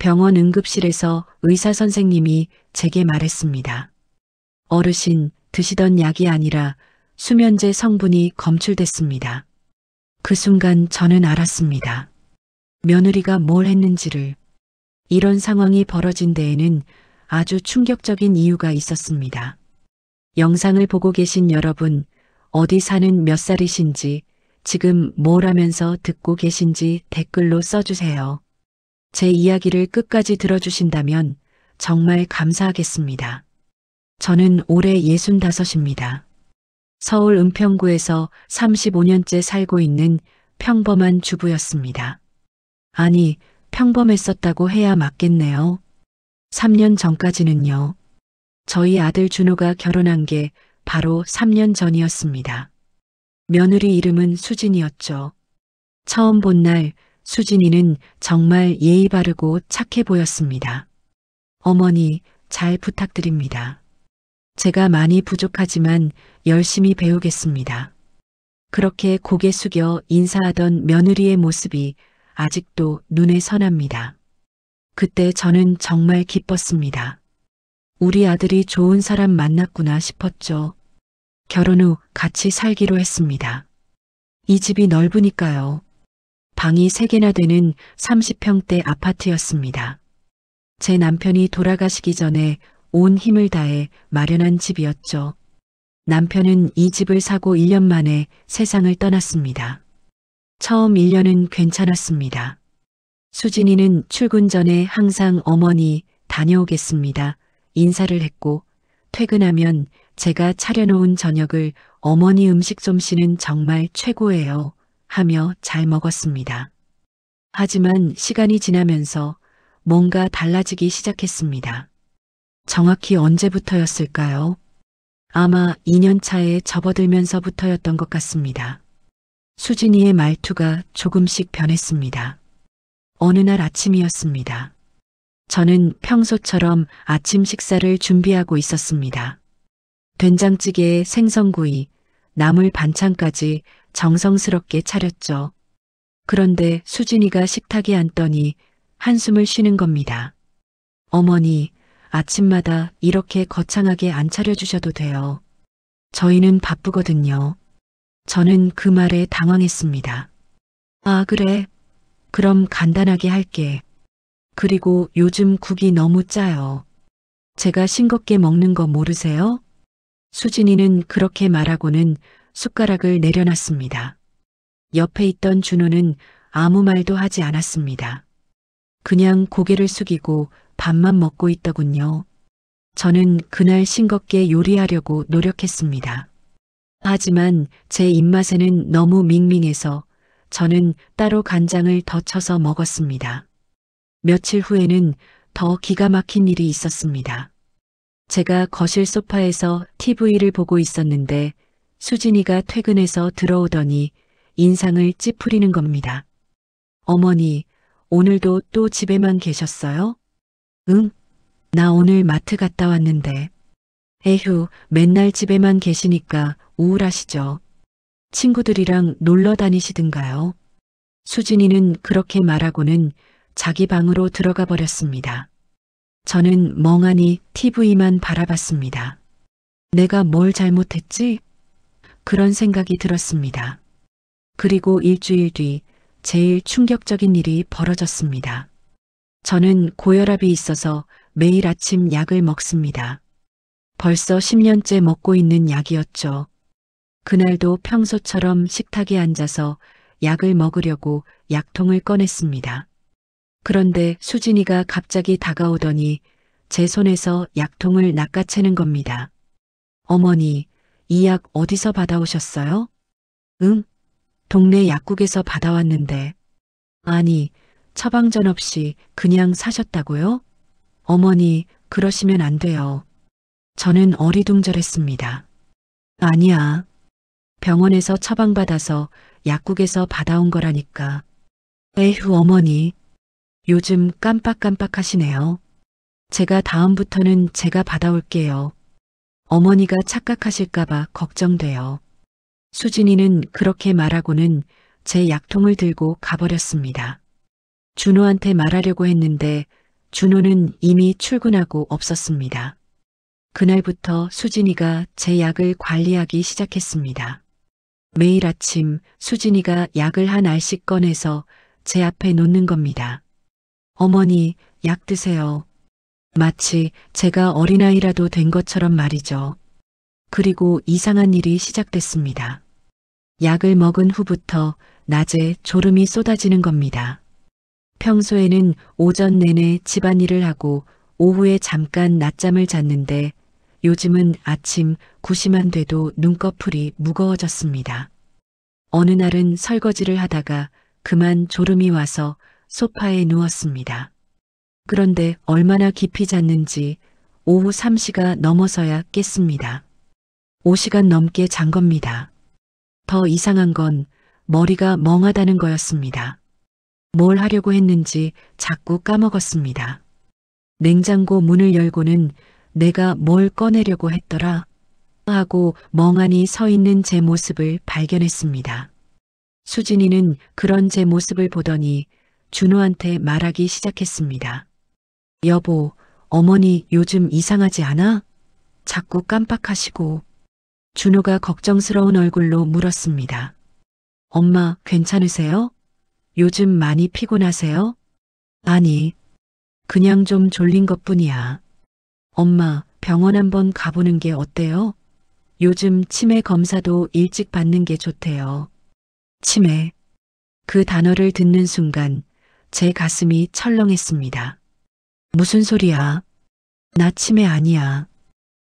병원 응급실에서 의사 선생님이 제게 말했습니다. 어르신, 드시던 약이 아니라 수면제 성분이 검출됐습니다. 그 순간 저는 알았습니다. 며느리가 뭘 했는지를. 이런 상황이 벌어진 데에는 아주 충격적인 이유가 있었습니다. 영상을 보고 계신 여러분, 어디 사는 몇 살이신지, 지금 뭘 하면서 듣고 계신지 댓글로 써주세요. 제 이야기를 끝까지 들어주신다면 정말 감사하겠습니다. 저는 올해 65입니다. 서울 은평구에서 35년째 살고 있는 평범한 주부였습니다. 아니, 평범했었다고 해야 맞겠네요. 3년 전까지는요. 저희 아들 준호가 결혼한 게 바로 3년 전이었습니다. 며느리 이름은 수진이었죠. 처음 본 날 수진이는 정말 예의 바르고 착해 보였습니다. 어머니, 잘 부탁드립니다. 제가 많이 부족하지만 열심히 배우겠습니다. 그렇게 고개 숙여 인사하던 며느리의 모습이 아직도 눈에 선합니다. 그때 저는 정말 기뻤습니다. 우리 아들이 좋은 사람 만났구나 싶었죠. 결혼 후 같이 살기로 했습니다. 이 집이 넓으니까요. 방이 3개나 되는 30평대 아파트였습니다. 제 남편이 돌아가시기 전에 온 힘을 다해 마련한 집이었죠. 남편은 이 집을 사고 1년 만에 세상을 떠났습니다. 처음 1년은 괜찮았습니다. 수진이는 출근 전에 항상 어머니 다녀오겠습니다. 인사를 했고 퇴근하면 제가 차려놓은 저녁을 어머니 음식 솜씨는 정말 최고예요 하며 잘 먹었습니다. 하지만 시간이 지나면서 뭔가 달라지기 시작했습니다. 정확히 언제부터였을까요? 아마 2년 차에 접어들면서부터였던 것 같습니다. 수진이의 말투가 조금씩 변했습니다. 어느 날 아침이었습니다. 저는 평소처럼 아침 식사를 준비하고 있었습니다. 된장찌개에 생선구이, 나물 반찬까지 정성스럽게 차렸죠. 그런데 수진이가 식탁에 앉더니 한숨을 쉬는 겁니다. 어머니, 아침마다 이렇게 거창하게 안 차려주셔도 돼요. 저희는 바쁘거든요. 저는 그 말에 당황했습니다. 아, 그래? 그럼 간단하게 할게. 그리고 요즘 국이 너무 짜요. 제가 싱겁게 먹는 거 모르세요? 수진이는 그렇게 말하고는 숟가락을 내려놨습니다. 옆에 있던 준호는 아무 말도 하지 않았습니다. 그냥 고개를 숙이고 밥만 먹고 있더군요. 저는 그날 싱겁게 요리하려고 노력했습니다. 하지만 제 입맛에는 너무 밍밍해서 저는 따로 간장을 더 쳐서 먹었습니다. 며칠 후에는 더 기가 막힌 일이 있었습니다. 제가 거실 소파에서 TV를 보고 있었는데 수진이가 퇴근해서 들어오더니 인상을 찌푸리는 겁니다. 어머니, 오늘도 또 집에만 계셨어요? 응? 나 오늘 마트 갔다 왔는데. 에휴, 맨날 집에만 계시니까 우울하시죠? 친구들이랑 놀러 다니시든가요? 수진이는 그렇게 말하고는 자기 방으로 들어가 버렸습니다. 저는 멍하니 TV만 바라봤습니다. 내가 뭘 잘못했지? 그런 생각이 들었습니다. 그리고 일주일 뒤 제일 충격적인 일이 벌어졌습니다. 저는 고혈압이 있어서 매일 아침 약을 먹습니다. 벌써 10년째 먹고 있는 약이었죠. 그날도 평소처럼 식탁에 앉아서 약을 먹으려고 약통을 꺼냈습니다. 그런데 수진이가 갑자기 다가오더니 제 손에서 약통을 낚아채는 겁니다. 어머니, 이 약 어디서 받아오셨어요? 응? 동네 약국에서 받아왔는데. 아니, 처방전 없이 그냥 사셨다고요? 어머니, 그러시면 안 돼요. 저는 어리둥절했습니다. 아니야. 병원에서 처방받아서 약국에서 받아온 거라니까. 에휴, 어머니. 요즘 깜빡깜빡하시네요. 제가 다음부터는 제가 받아올게요. 어머니가 착각하실까봐 걱정돼요. 수진이는 그렇게 말하고는 제 약통을 들고 가버렸습니다. 준호한테 말하려고 했는데 준호는 이미 출근하고 없었습니다. 그날부터 수진이가 제 약을 관리하기 시작했습니다. 매일 아침 수진이가 약을 한 알씩 꺼내서 제 앞에 놓는 겁니다. 어머니, 약 드세요. 마치 제가 어린아이라도 된 것처럼 말이죠. 그리고 이상한 일이 시작됐습니다. 약을 먹은 후부터 낮에 졸음이 쏟아지는 겁니다. 평소에는 오전 내내 집안일을 하고 오후에 잠깐 낮잠을 잤는데 요즘은 아침 9시만 돼도 눈꺼풀이 무거워졌습니다. 어느 날은 설거지를 하다가 그만 졸음이 와서 소파에 누웠습니다. 그런데 얼마나 깊이 잤는지 오후 3시가 넘어서야 깼습니다. 5시간 넘게 잔 겁니다. 더 이상한 건 머리가 멍하다는 거였습니다. 뭘 하려고 했는지 자꾸 까먹었습니다. 냉장고 문을 열고는 내가 뭘 꺼내려고 했더라 하고 멍하니 서 있는 제 모습을 발견했습니다. 수진이는 그런 제 모습을 보더니 준호한테 말하기 시작했습니다. 여보, 어머니 요즘 이상하지 않아? 자꾸 깜빡하시고. 준호가 걱정스러운 얼굴로 물었습니다. 엄마, 괜찮으세요? 요즘 많이 피곤하세요? 아니, 그냥 좀 졸린 것뿐이야. 엄마, 병원 한번 가보는 게 어때요? 요즘 치매 검사도 일찍 받는 게 좋대요. 치매. 그 단어를 듣는 순간 제 가슴이 철렁했습니다. 무슨 소리야? 나 치매 아니야.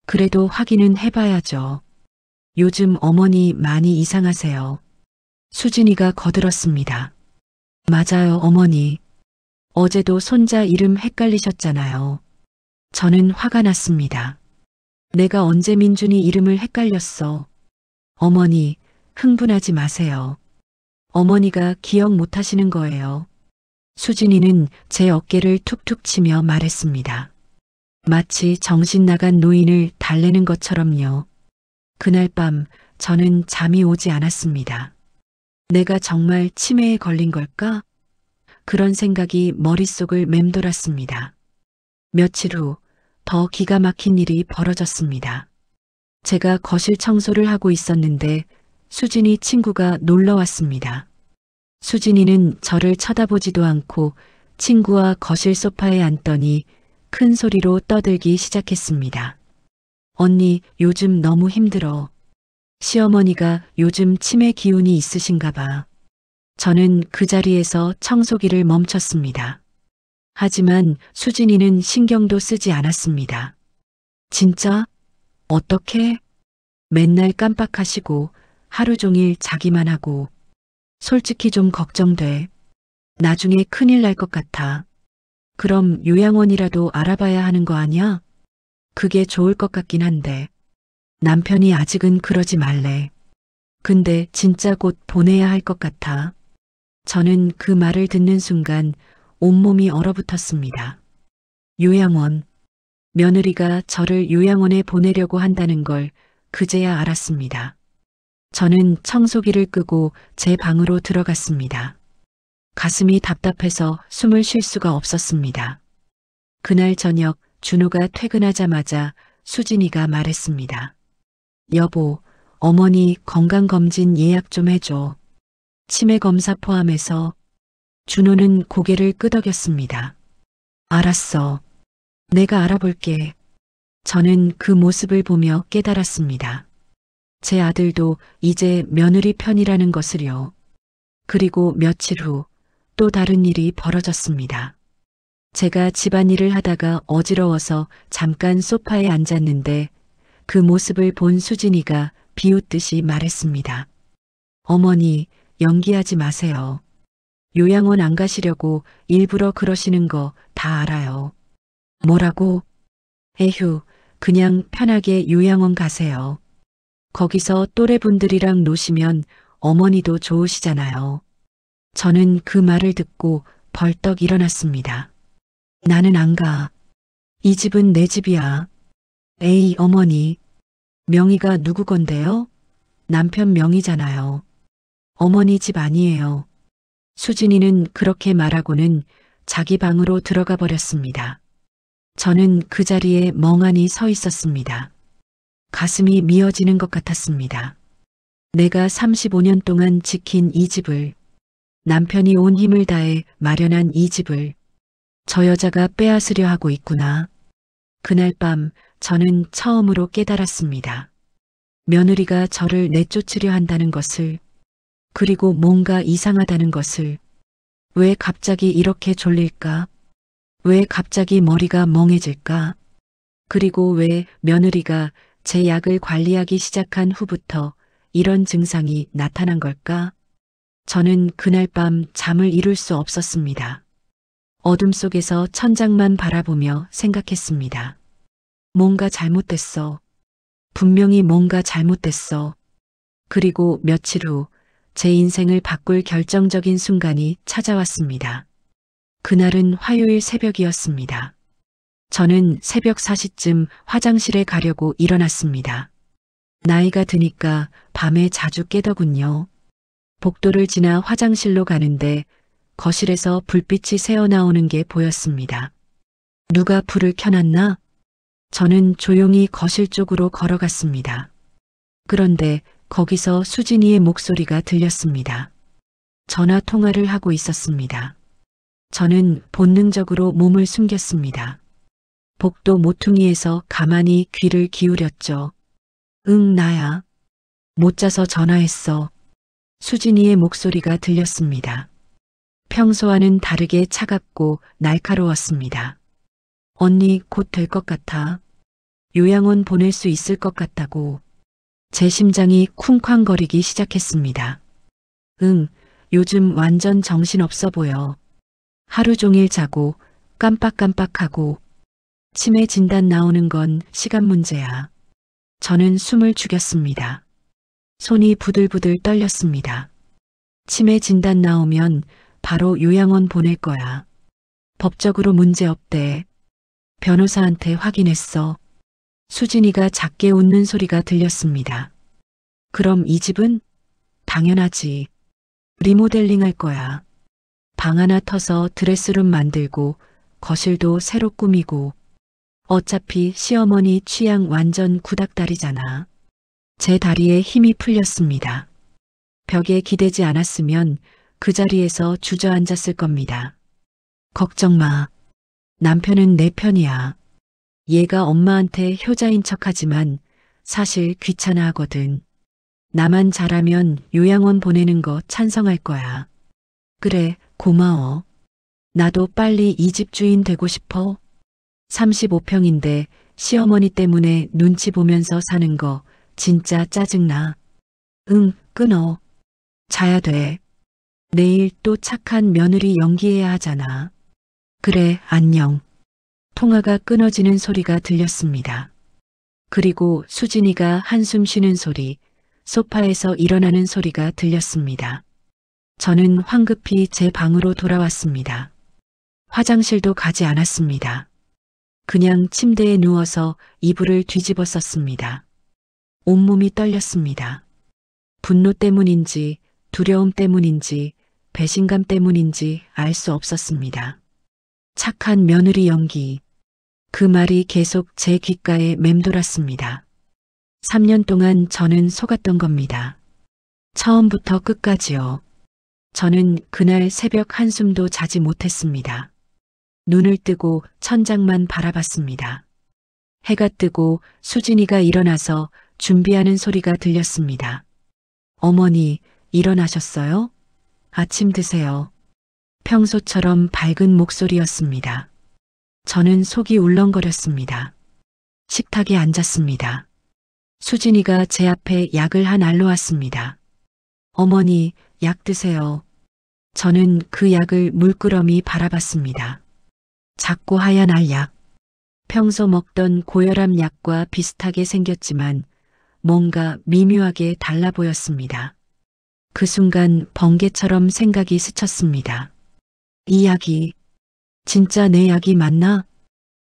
그래도 확인은 해봐야죠. 요즘 어머니 많이 이상하세요. 수진이가 거들었습니다. 맞아요, 어머니. 어제도 손자 이름 헷갈리셨잖아요. 저는 화가 났습니다. 내가 언제 민준이 이름을 헷갈렸어. 어머니, 흥분하지 마세요. 어머니가 기억 못 하시는 거예요. 수진이는 제 어깨를 툭툭 치며 말했습니다. 마치 정신 나간 노인을 달래는 것처럼요. 그날 밤 저는 잠이 오지 않았습니다. 내가 정말 치매에 걸린 걸까? 그런 생각이 머릿속을 맴돌았습니다. 며칠 후 더 기가 막힌 일이 벌어졌습니다. 제가 거실 청소를 하고 있었는데 수진이 친구가 놀러 왔습니다. 수진이는 저를 쳐다보지도 않고 친구와 거실 소파에 앉더니 큰 소리로 떠들기 시작했습니다. 언니, 요즘 너무 힘들어. 시어머니가 요즘 치매 기운이 있으신가 봐. 저는 그 자리에서 청소기를 멈췄습니다. 하지만 수진이는 신경도 쓰지 않았습니다. 진짜? 어떻게? 맨날 깜빡하시고 하루 종일 자기만 하고. 솔직히 좀 걱정돼. 나중에 큰일 날 것 같아. 그럼 요양원이라도 알아봐야 하는 거 아니야? 그게 좋을 것 같긴 한데. 남편이 아직은 그러지 말래. 근데 진짜 곧 보내야 할 것 같아. 저는 그 말을 듣는 순간 온몸이 얼어붙었습니다. 요양원. 며느리가 저를 요양원에 보내려고 한다는 걸 그제야 알았습니다. 저는 청소기를 끄고 제 방으로 들어갔습니다. 가슴이 답답해서 숨을 쉴 수가 없었습니다. 그날 저녁 준호가 퇴근하자마자 수진이가 말했습니다. 여보, 어머니 건강검진 예약 좀 해줘. 치매 검사 포함해서. 준호는 고개를 끄덕였습니다. 알았어. 내가 알아볼게. 저는 그 모습을 보며 깨달았습니다. 제 아들도 이제 며느리 편이라는 것을요. 그리고 며칠 후 또 다른 일이 벌어졌습니다. 제가 집안일을 하다가 어지러워서 잠깐 소파에 앉았는데 그 모습을 본 수진이가 비웃듯이 말했습니다. 어머니, 연기하지 마세요. 요양원 안 가시려고 일부러 그러시는 거 다 알아요. 뭐라고? 에휴, 그냥 편하게 요양원 가세요. 거기서 또래분들이랑 노시면 어머니도 좋으시잖아요. 저는 그 말을 듣고 벌떡 일어났습니다. 나는 안 가. 이 집은 내 집이야. 에이, 어머니. 명의가 누구 건데요? 남편 명의잖아요. 어머니 집 아니에요. 수진이는 그렇게 말하고는 자기 방으로 들어가 버렸습니다. 저는 그 자리에 멍하니 서 있었습니다. 가슴이 미어지는 것 같았습니다. 내가 35년 동안 지킨 이 집을, 남편이 온 힘을 다해 마련한 이 집을 저 여자가 빼앗으려 하고 있구나. 그날 밤 저는 처음으로 깨달았습니다. 며느리가 저를 내쫓으려 한다는 것을, 그리고 뭔가 이상하다는 것을. 왜 갑자기 이렇게 졸릴까? 왜 갑자기 머리가 멍해질까? 그리고 왜 며느리가 제 약을 관리하기 시작한 후부터 이런 증상이 나타난 걸까? 저는 그날 밤 잠을 이룰 수 없었습니다. 어둠 속에서 천장만 바라보며 생각했습니다. 뭔가 잘못됐어. 분명히 뭔가 잘못됐어. 그리고 며칠 후 제 인생을 바꿀 결정적인 순간이 찾아왔습니다. 그날은 화요일 새벽이었습니다. 저는 새벽 4시쯤 화장실에 가려고 일어났습니다. 나이가 드니까 밤에 자주 깨더군요. 복도를 지나 화장실로 가는데 거실에서 불빛이 새어나오는 게 보였습니다. 누가 불을 켜놨나? 저는 조용히 거실 쪽으로 걸어갔습니다. 그런데 거기서 수진이의 목소리가 들렸습니다. 전화 통화를 하고 있었습니다. 저는 본능적으로 몸을 숨겼습니다. 복도 모퉁이에서 가만히 귀를 기울였죠. 응, 나야. 못 자서 전화했어. 수진이의 목소리가 들렸습니다. 평소와는 다르게 차갑고 날카로웠습니다. 언니 곧 될 것 같아. 요양원 보낼 수 있을 것 같다고. 제 심장이 쿵쾅거리기 시작했습니다. 응, 요즘 완전 정신없어 보여. 하루 종일 자고 깜빡깜빡하고 치매 진단 나오는 건 시간 문제야. 저는 숨을 죽였습니다. 손이 부들부들 떨렸습니다. 치매 진단 나오면 바로 요양원 보낼 거야. 법적으로 문제 없대. 변호사한테 확인했어. 수진이가 작게 웃는 소리가 들렸습니다. 그럼 이 집은? 당연하지. 리모델링 할 거야. 방 하나 터서 드레스룸 만들고 거실도 새로 꾸미고. 어차피 시어머니 취향 완전 구닥다리잖아. 제 다리에 힘이 풀렸습니다. 벽에 기대지 않았으면 그 자리에서 주저앉았을 겁니다. 걱정 마. 남편은 내 편이야. 얘가 엄마한테 효자인 척하지만 사실 귀찮아 하거든. 나만 잘하면 요양원 보내는 거 찬성할 거야. 그래, 고마워. 나도 빨리 이 집 주인 되고 싶어. 35평인데 시어머니 때문에 눈치 보면서 사는 거 진짜 짜증나. 응, 끊어. 자야 돼. 내일 또 착한 며느리 연기해야 하잖아. 그래, 안녕. 통화가 끊어지는 소리가 들렸습니다. 그리고 수진이가 한숨 쉬는 소리, 소파에서 일어나는 소리가 들렸습니다. 저는 황급히 제 방으로 돌아왔습니다. 화장실도 가지 않았습니다. 그냥 침대에 누워서 이불을 뒤집어 썼습니다. 온몸이 떨렸습니다. 분노 때문인지 두려움 때문인지 배신감 때문인지 알 수 없었습니다. 착한 며느리 연기. 그 말이 계속 제 귓가에 맴돌았습니다. 3년 동안 저는 속았던 겁니다. 처음부터 끝까지요. 저는 그날 새벽 한숨도 자지 못했습니다. 눈을 뜨고 천장만 바라봤습니다. 해가 뜨고 수진이가 일어나서 준비하는 소리가 들렸습니다. 어머니, 일어나셨어요? 아침 드세요. 평소처럼 밝은 목소리였습니다. 저는 속이 울렁거렸습니다. 식탁에 앉았습니다. 수진이가 제 앞에 약을 한 알로 왔습니다. 어머니, 약 드세요. 저는 그 약을 물끄러미 바라봤습니다. 작고 하얀 알약. 평소 먹던 고혈압 약과 비슷하게 생겼지만 뭔가 미묘하게 달라 보였습니다. 그 순간 번개처럼 생각이 스쳤습니다. 이 약이 진짜 내 약이 맞나?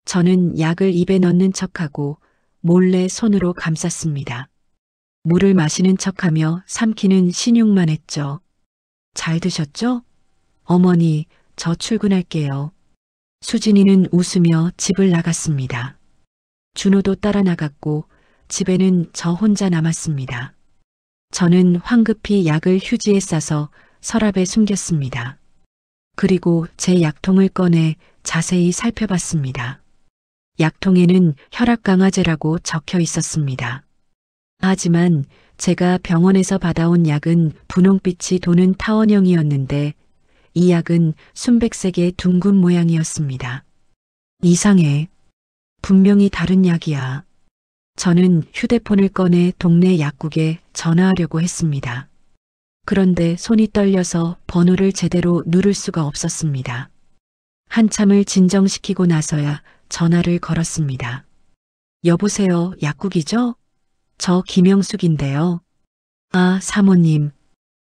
저는 약을 입에 넣는 척하고 몰래 손으로 감쌌습니다. 물을 마시는 척하며 삼키는 신용만 했죠. 잘 드셨죠? 어머니, 저 출근할게요. 수진이는 웃으며 집을 나갔습니다. 준호도 따라 나갔고 집에는 저 혼자 남았습니다. 저는 황급히 약을 휴지에 싸서 서랍에 숨겼습니다. 그리고 제 약통을 꺼내 자세히 살펴봤습니다. 약통에는 혈압 강화제라고 적혀 있었습니다. 하지만 제가 병원에서 받아온 약은 분홍빛이 도는 타원형이었는데 이 약은 순백색의 둥근 모양이었습니다. 이상해. 분명히 다른 약이야. 저는 휴대폰을 꺼내 동네 약국에 전화하려고 했습니다. 그런데 손이 떨려서 번호를 제대로 누를 수가 없었습니다. 한참을 진정시키고 나서야 전화를 걸었습니다. 여보세요, 약국이죠? 저 김영숙인데요. 아, 사모님.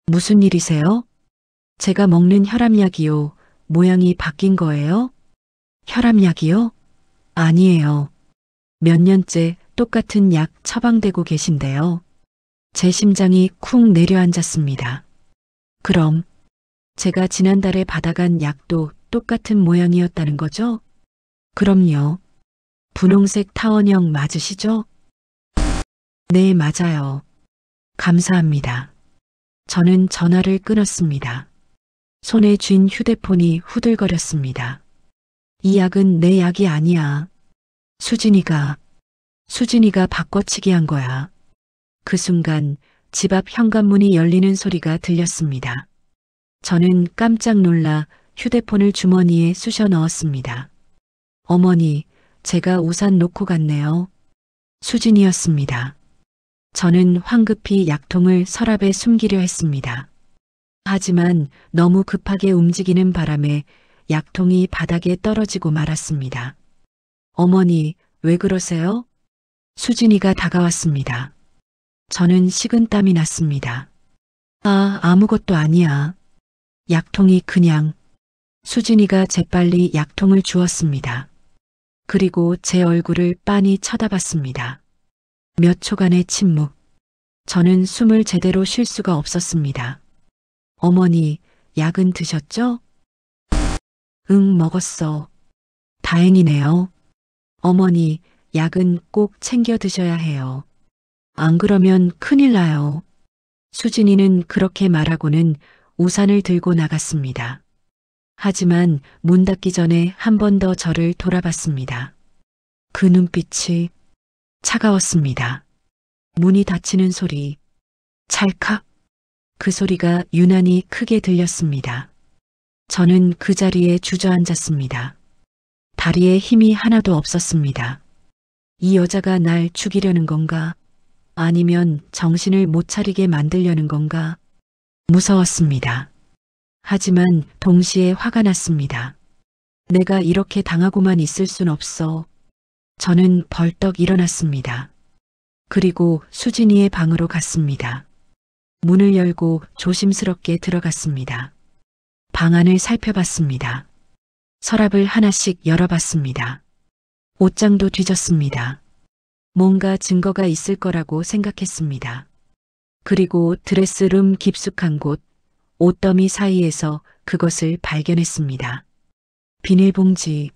무슨 일이세요? 제가 먹는 혈압약이요. 모양이 바뀐 거예요? 혈압약이요? 아니에요. 몇 년째 똑같은 약 처방되고 계신데요. 제 심장이 쿵 내려앉았습니다. 그럼 제가 지난달에 받아간 약도 똑같은 모양이었다는 거죠? 그럼요. 분홍색 타원형 맞으시죠? 네, 맞아요. 감사합니다. 저는 전화를 끊었습니다. 손에 쥔 휴대폰이 후들거렸습니다. 이 약은 내 약이 아니야. 수진이가 바꿔치기 한 거야. 그 순간 집 앞 현관문이 열리는 소리가 들렸습니다. 저는 깜짝 놀라 휴대폰을 주머니에 쑤셔 넣었습니다. 어머니, 제가 우산 놓고 갔네요. 수진이었습니다. 저는 황급히 약통을 서랍에 숨기려 했습니다. 하지만 너무 급하게 움직이는 바람에 약통이 바닥에 떨어지고 말았습니다. 어머니, 왜 그러세요? 수진이가 다가왔습니다. 저는 식은땀이 났습니다. 아, 아무것도 아니야. 약통이 그냥. 수진이가 재빨리 약통을 주었습니다. 그리고 제 얼굴을 빤히 쳐다봤습니다. 몇 초간의 침묵. 저는 숨을 제대로 쉴 수가 없었습니다. 어머니, 약은 드셨죠? 응, 먹었어. 다행이네요. 어머니, 약은 꼭 챙겨 드셔야 해요. 안 그러면 큰일 나요. 수진이는 그렇게 말하고는 우산을 들고 나갔습니다. 하지만 문 닫기 전에 한 번 더 저를 돌아봤습니다. 그 눈빛이 차가웠습니다. 문이 닫히는 소리, 찰칵. 그 소리가 유난히 크게 들렸습니다. 저는 그 자리에 주저앉았습니다. 다리에 힘이 하나도 없었습니다. 이 여자가 날 죽이려는 건가? 아니면 정신을 못 차리게 만들려는 건가? 무서웠습니다. 하지만 동시에 화가 났습니다. 내가 이렇게 당하고만 있을 순 없어. 저는 벌떡 일어났습니다. 그리고 수진이의 방으로 갔습니다. 문을 열고 조심스럽게 들어갔습니다. 방 안을 살펴봤습니다. 서랍을 하나씩 열어봤습니다. 옷장도 뒤졌습니다. 뭔가 증거가 있을 거라고 생각했습니다. 그리고 드레스룸 깊숙한 곳, 옷더미 사이에서 그것을 발견했습니다. 비닐봉지.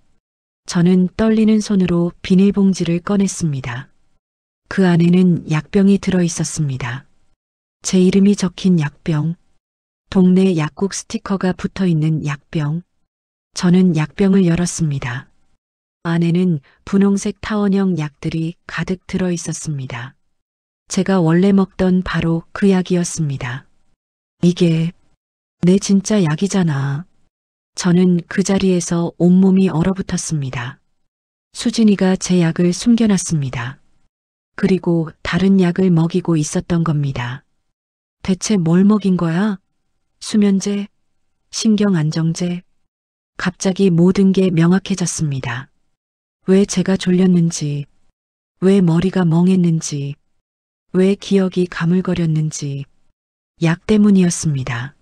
저는 떨리는 손으로 비닐봉지를 꺼냈습니다. 그 안에는 약병이 들어 있었습니다. 제 이름이 적힌 약병. 동네 약국 스티커가 붙어 있는 약병. 저는 약병을 열었습니다. 안에는 분홍색 타원형 약들이 가득 들어 있었습니다. 제가 원래 먹던 바로 그 약이었습니다. 이게 내 진짜 약이잖아. 저는 그 자리에서 온몸이 얼어붙었습니다. 수진이가 제 약을 숨겨놨습니다. 그리고 다른 약을 먹이고 있었던 겁니다. 대체 뭘 먹인 거야? 수면제? 신경안정제? 갑자기 모든 게 명확해졌습니다. 왜 제가 졸렸는지, 왜 머리가 멍했는지, 왜 기억이 가물거렸는지, 약 때문이었습니다.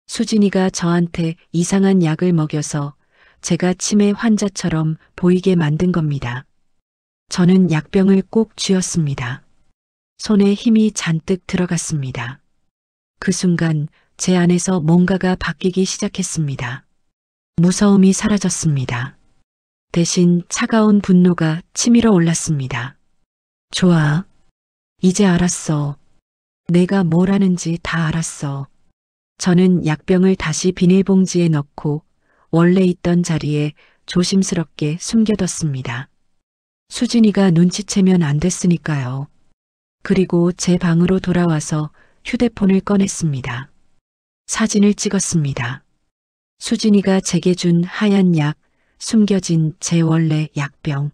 수진이가 저한테 이상한 약을 먹여서 제가 치매 환자처럼 보이게 만든 겁니다. 저는 약병을 꼭 쥐었습니다. 손에 힘이 잔뜩 들어갔습니다. 그 순간 제 안에서 뭔가가 바뀌기 시작했습니다. 무서움이 사라졌습니다. 대신 차가운 분노가 치밀어 올랐습니다. 좋아. 이제 알았어. 내가 뭘 하는지 다 알았어. 저는 약병을 다시 비닐봉지에 넣고 원래 있던 자리에 조심스럽게 숨겨뒀습니다. 수진이가 눈치채면 안 됐으니까요. 그리고 제 방으로 돌아와서 휴대폰을 꺼냈습니다. 사진을 찍었습니다. 수진이가 제게 준 하얀 약, 숨겨진 제 원래 약병.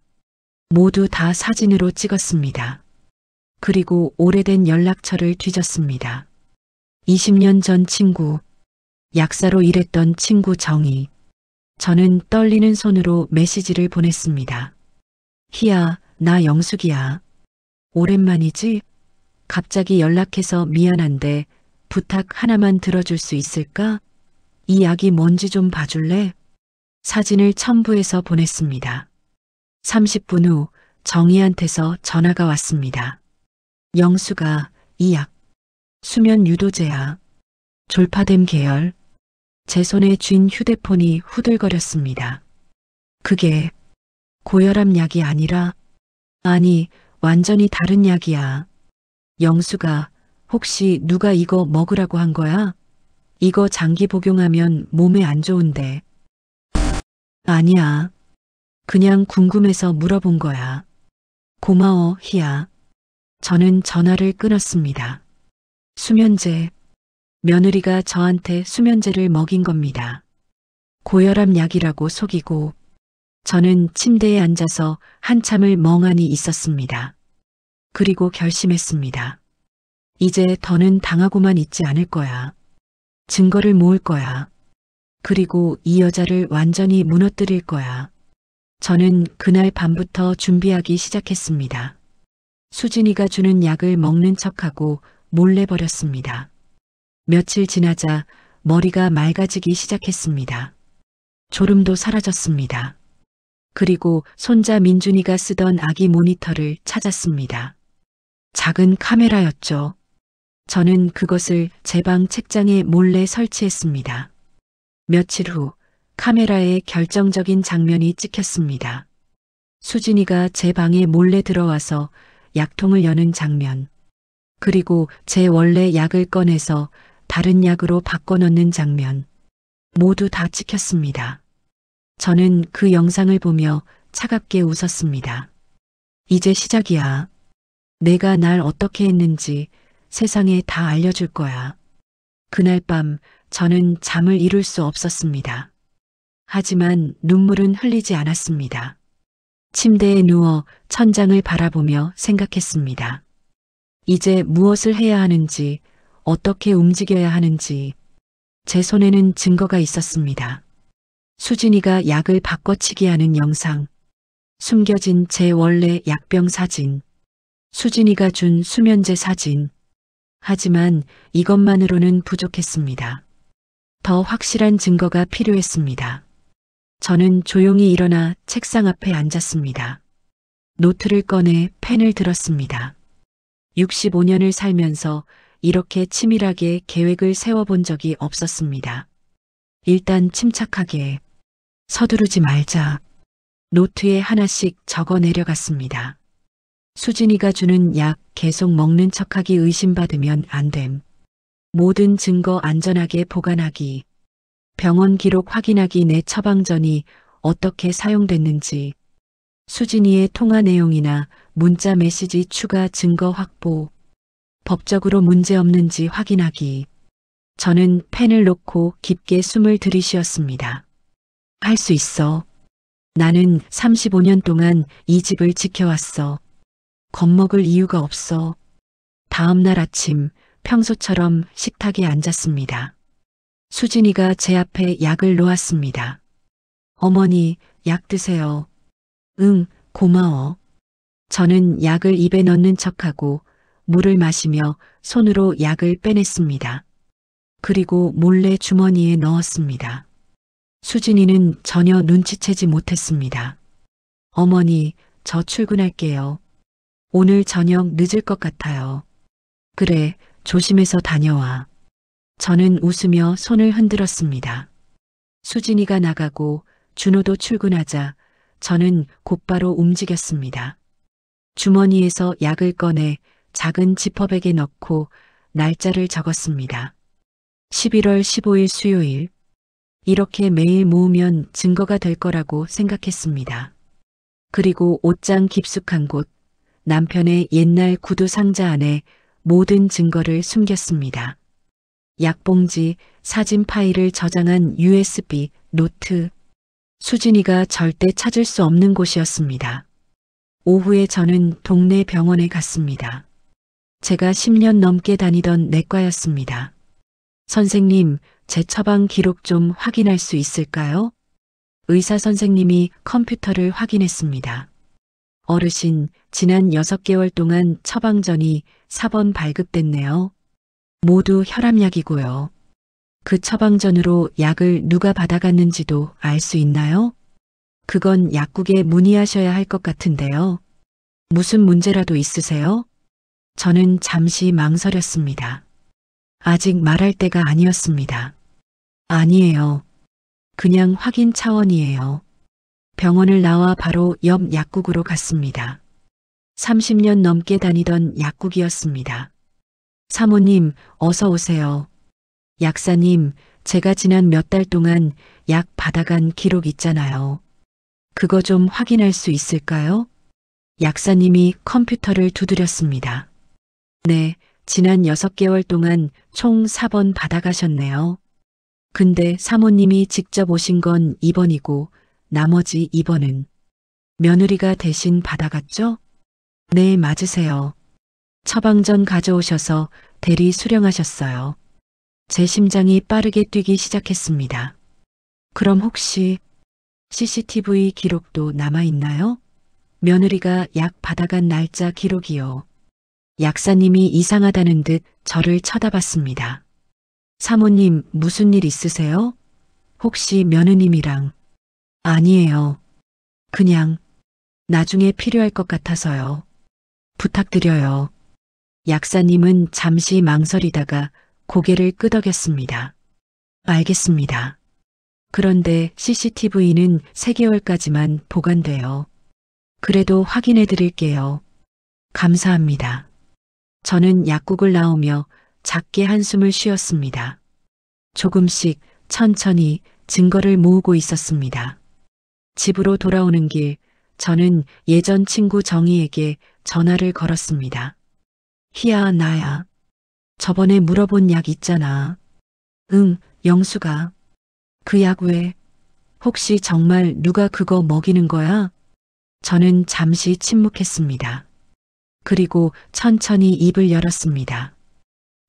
모두 다 사진으로 찍었습니다. 그리고 오래된 연락처를 뒤졌습니다. 20년 전 친구, 약사로 일했던 친구 정희. 저는 떨리는 손으로 메시지를 보냈습니다. 희야, 나 영숙이야. 오랜만이지? 갑자기 연락해서 미안한데 부탁 하나만 들어줄 수 있을까? 이 약이 뭔지 좀 봐줄래? 사진을 첨부해서 보냈습니다. 30분 후 정희한테서 전화가 왔습니다. 영수가 이 약, 수면 유도제야. 졸파뎀 계열. 제 손에 쥔 휴대폰이 후들거렸습니다. 그게 고혈압 약이 아니라, 아니, 완전히 다른 약이야. 영수가 혹시 누가 이거 먹으라고 한 거야? 이거 장기 복용하면 몸에 안 좋은데. 아니야. 그냥 궁금해서 물어본 거야. 고마워, 희야. 저는 전화를 끊었습니다. 수면제. 며느리가 저한테 수면제를 먹인 겁니다. 고혈압 약이라고 속이고 저는 침대에 앉아서 한참을 멍하니 있었습니다. 그리고 결심했습니다. 이제 더는 당하고만 있지 않을 거야. 증거를 모을 거야. 그리고 이 여자를 완전히 무너뜨릴 거야. 저는 그날 밤부터 준비하기 시작했습니다. 수진이가 주는 약을 먹는 척하고 몰래 버렸습니다. 며칠 지나자 머리가 맑아지기 시작했습니다. 졸음도 사라졌습니다. 그리고 손자 민준이가 쓰던 아기 모니터를 찾았습니다. 작은 카메라였죠. 저는 그것을 제 방 책장에 몰래 설치했습니다. 며칠 후 카메라에 결정적인 장면이 찍혔습니다. 수진이가 제 방에 몰래 들어와서 약통을 여는 장면, 그리고 제 원래 약을 꺼내서 다른 약으로 바꿔 넣는 장면, 모두 다 찍혔습니다. 저는 그 영상을 보며 차갑게 웃었습니다. 이제 시작이야. 내가 날 어떻게 했는지 세상에 다 알려줄 거야. 그날 밤 저는 잠을 이룰 수 없었습니다. 하지만 눈물은 흘리지 않았습니다. 침대에 누워 천장을 바라보며 생각했습니다. 이제 무엇을 해야 하는지, 어떻게 움직여야 하는지. 제 손에는 증거가 있었습니다. 수진이가 약을 바꿔치기 하는 영상, 숨겨진 제 원래 약병 사진, 수진이가 준 수면제 사진. 하지만 이것만으로는 부족했습니다. 더 확실한 증거가 필요했습니다. 저는 조용히 일어나 책상 앞에 앉았습니다. 노트를 꺼내 펜을 들었습니다. 65년을 살면서 이렇게 치밀하게 계획을 세워본 적이 없었습니다. 일단 침착하게, 서두르지 말자. 노트에 하나씩 적어 내려갔습니다. 수진이가 주는 약 계속 먹는 척하기 의심받으면 안 됨. 모든 증거 안전하게 보관하기. 병원 기록 확인하기. 내 처방전이 어떻게 사용됐는지. 수진이의 통화 내용이나 문자 메시지 추가 증거 확보. 법적으로 문제없는지 확인하기. 저는 펜을 놓고 깊게 숨을 들이쉬었습니다. 할 수 있어. 나는 35년 동안 이 집을 지켜왔어. 겁먹을 이유가 없어. 다음 날 아침 평소처럼 식탁에 앉았습니다. 수진이가 제 앞에 약을 놓았습니다. 어머니, 약 드세요. 응, 고마워. 저는 약을 입에 넣는 척하고 물을 마시며 손으로 약을 빼냈습니다. 그리고 몰래 주머니에 넣었습니다. 수진이는 전혀 눈치채지 못했습니다. 어머니, 저 출근할게요. 오늘 저녁 늦을 것 같아요. 그래, 조심해서 다녀와. 저는 웃으며 손을 흔들었습니다. 수진이가 나가고 준호도 출근하자 저는 곧바로 움직였습니다. 주머니에서 약을 꺼내 작은 지퍼백에 넣고 날짜를 적었습니다. 11월 15일 수요일. 이렇게 매일 모으면 증거가 될 거라고 생각했습니다. 그리고 옷장 깊숙한 곳, 남편의 옛날 구두 상자 안에 모든 증거를 숨겼습니다. 약봉지, 사진 파일을 저장한 USB, 노트. 수진이가 절대 찾을 수 없는 곳이었습니다. 오후에 저는 동네 병원에 갔습니다. 제가 10년 넘게 다니던 내과였습니다. 선생님, 제 처방 기록 좀 확인할 수 있을까요? 의사 선생님이 컴퓨터를 확인했습니다. 어르신, 지난 6개월 동안 처방전이 4번 발급됐네요. 모두 혈압약이고요. 그 처방전으로 약을 누가 받아갔는지도 알 수 있나요? 그건 약국에 문의하셔야 할 것 같은데요. 무슨 문제라도 있으세요? 저는 잠시 망설였습니다. 아직 말할 때가 아니었습니다. 아니에요. 그냥 확인 차원이에요. 병원을 나와 바로 옆 약국으로 갔습니다. 30년 넘게 다니던 약국이었습니다. 사모님, 어서 오세요. 약사님, 제가 지난 몇 달 동안 약 받아간 기록 있잖아요. 그거 좀 확인할 수 있을까요? 약사님이 컴퓨터를 두드렸습니다. 네, 지난 6개월 동안 총 4번 받아가셨네요. 근데 사모님이 직접 오신 건 2번이고 나머지 2번은 며느리가 대신 받아갔죠? 네, 맞으세요. 처방전 가져오셔서 대리 수령하셨어요. 제 심장이 빠르게 뛰기 시작했습니다. 그럼 혹시 CCTV 기록도 남아있나요? 며느리가 약 받아간 날짜 기록이요. 약사님이 이상하다는 듯 저를 쳐다봤습니다. 사모님, 무슨 일 있으세요? 혹시 며느님이랑? 아니에요. 그냥 나중에 필요할 것 같아서요. 부탁드려요. 약사님은 잠시 망설이다가 고개를 끄덕였습니다. 알겠습니다. 그런데 CCTV는 3개월까지만 보관돼요. 그래도 확인해 드릴게요. 감사합니다. 저는 약국을 나오며 작게 한숨을 쉬었습니다. 조금씩 천천히 증거를 모으고 있었습니다. 집으로 돌아오는 길, 저는 예전 친구 정희에게 전화를 걸었습니다. 희야, 나야. 저번에 물어본 약 있잖아. 응, 영수가. 그 약 왜? 혹시 정말 누가 그거 먹이는 거야? 저는 잠시 침묵했습니다. 그리고 천천히 입을 열었습니다.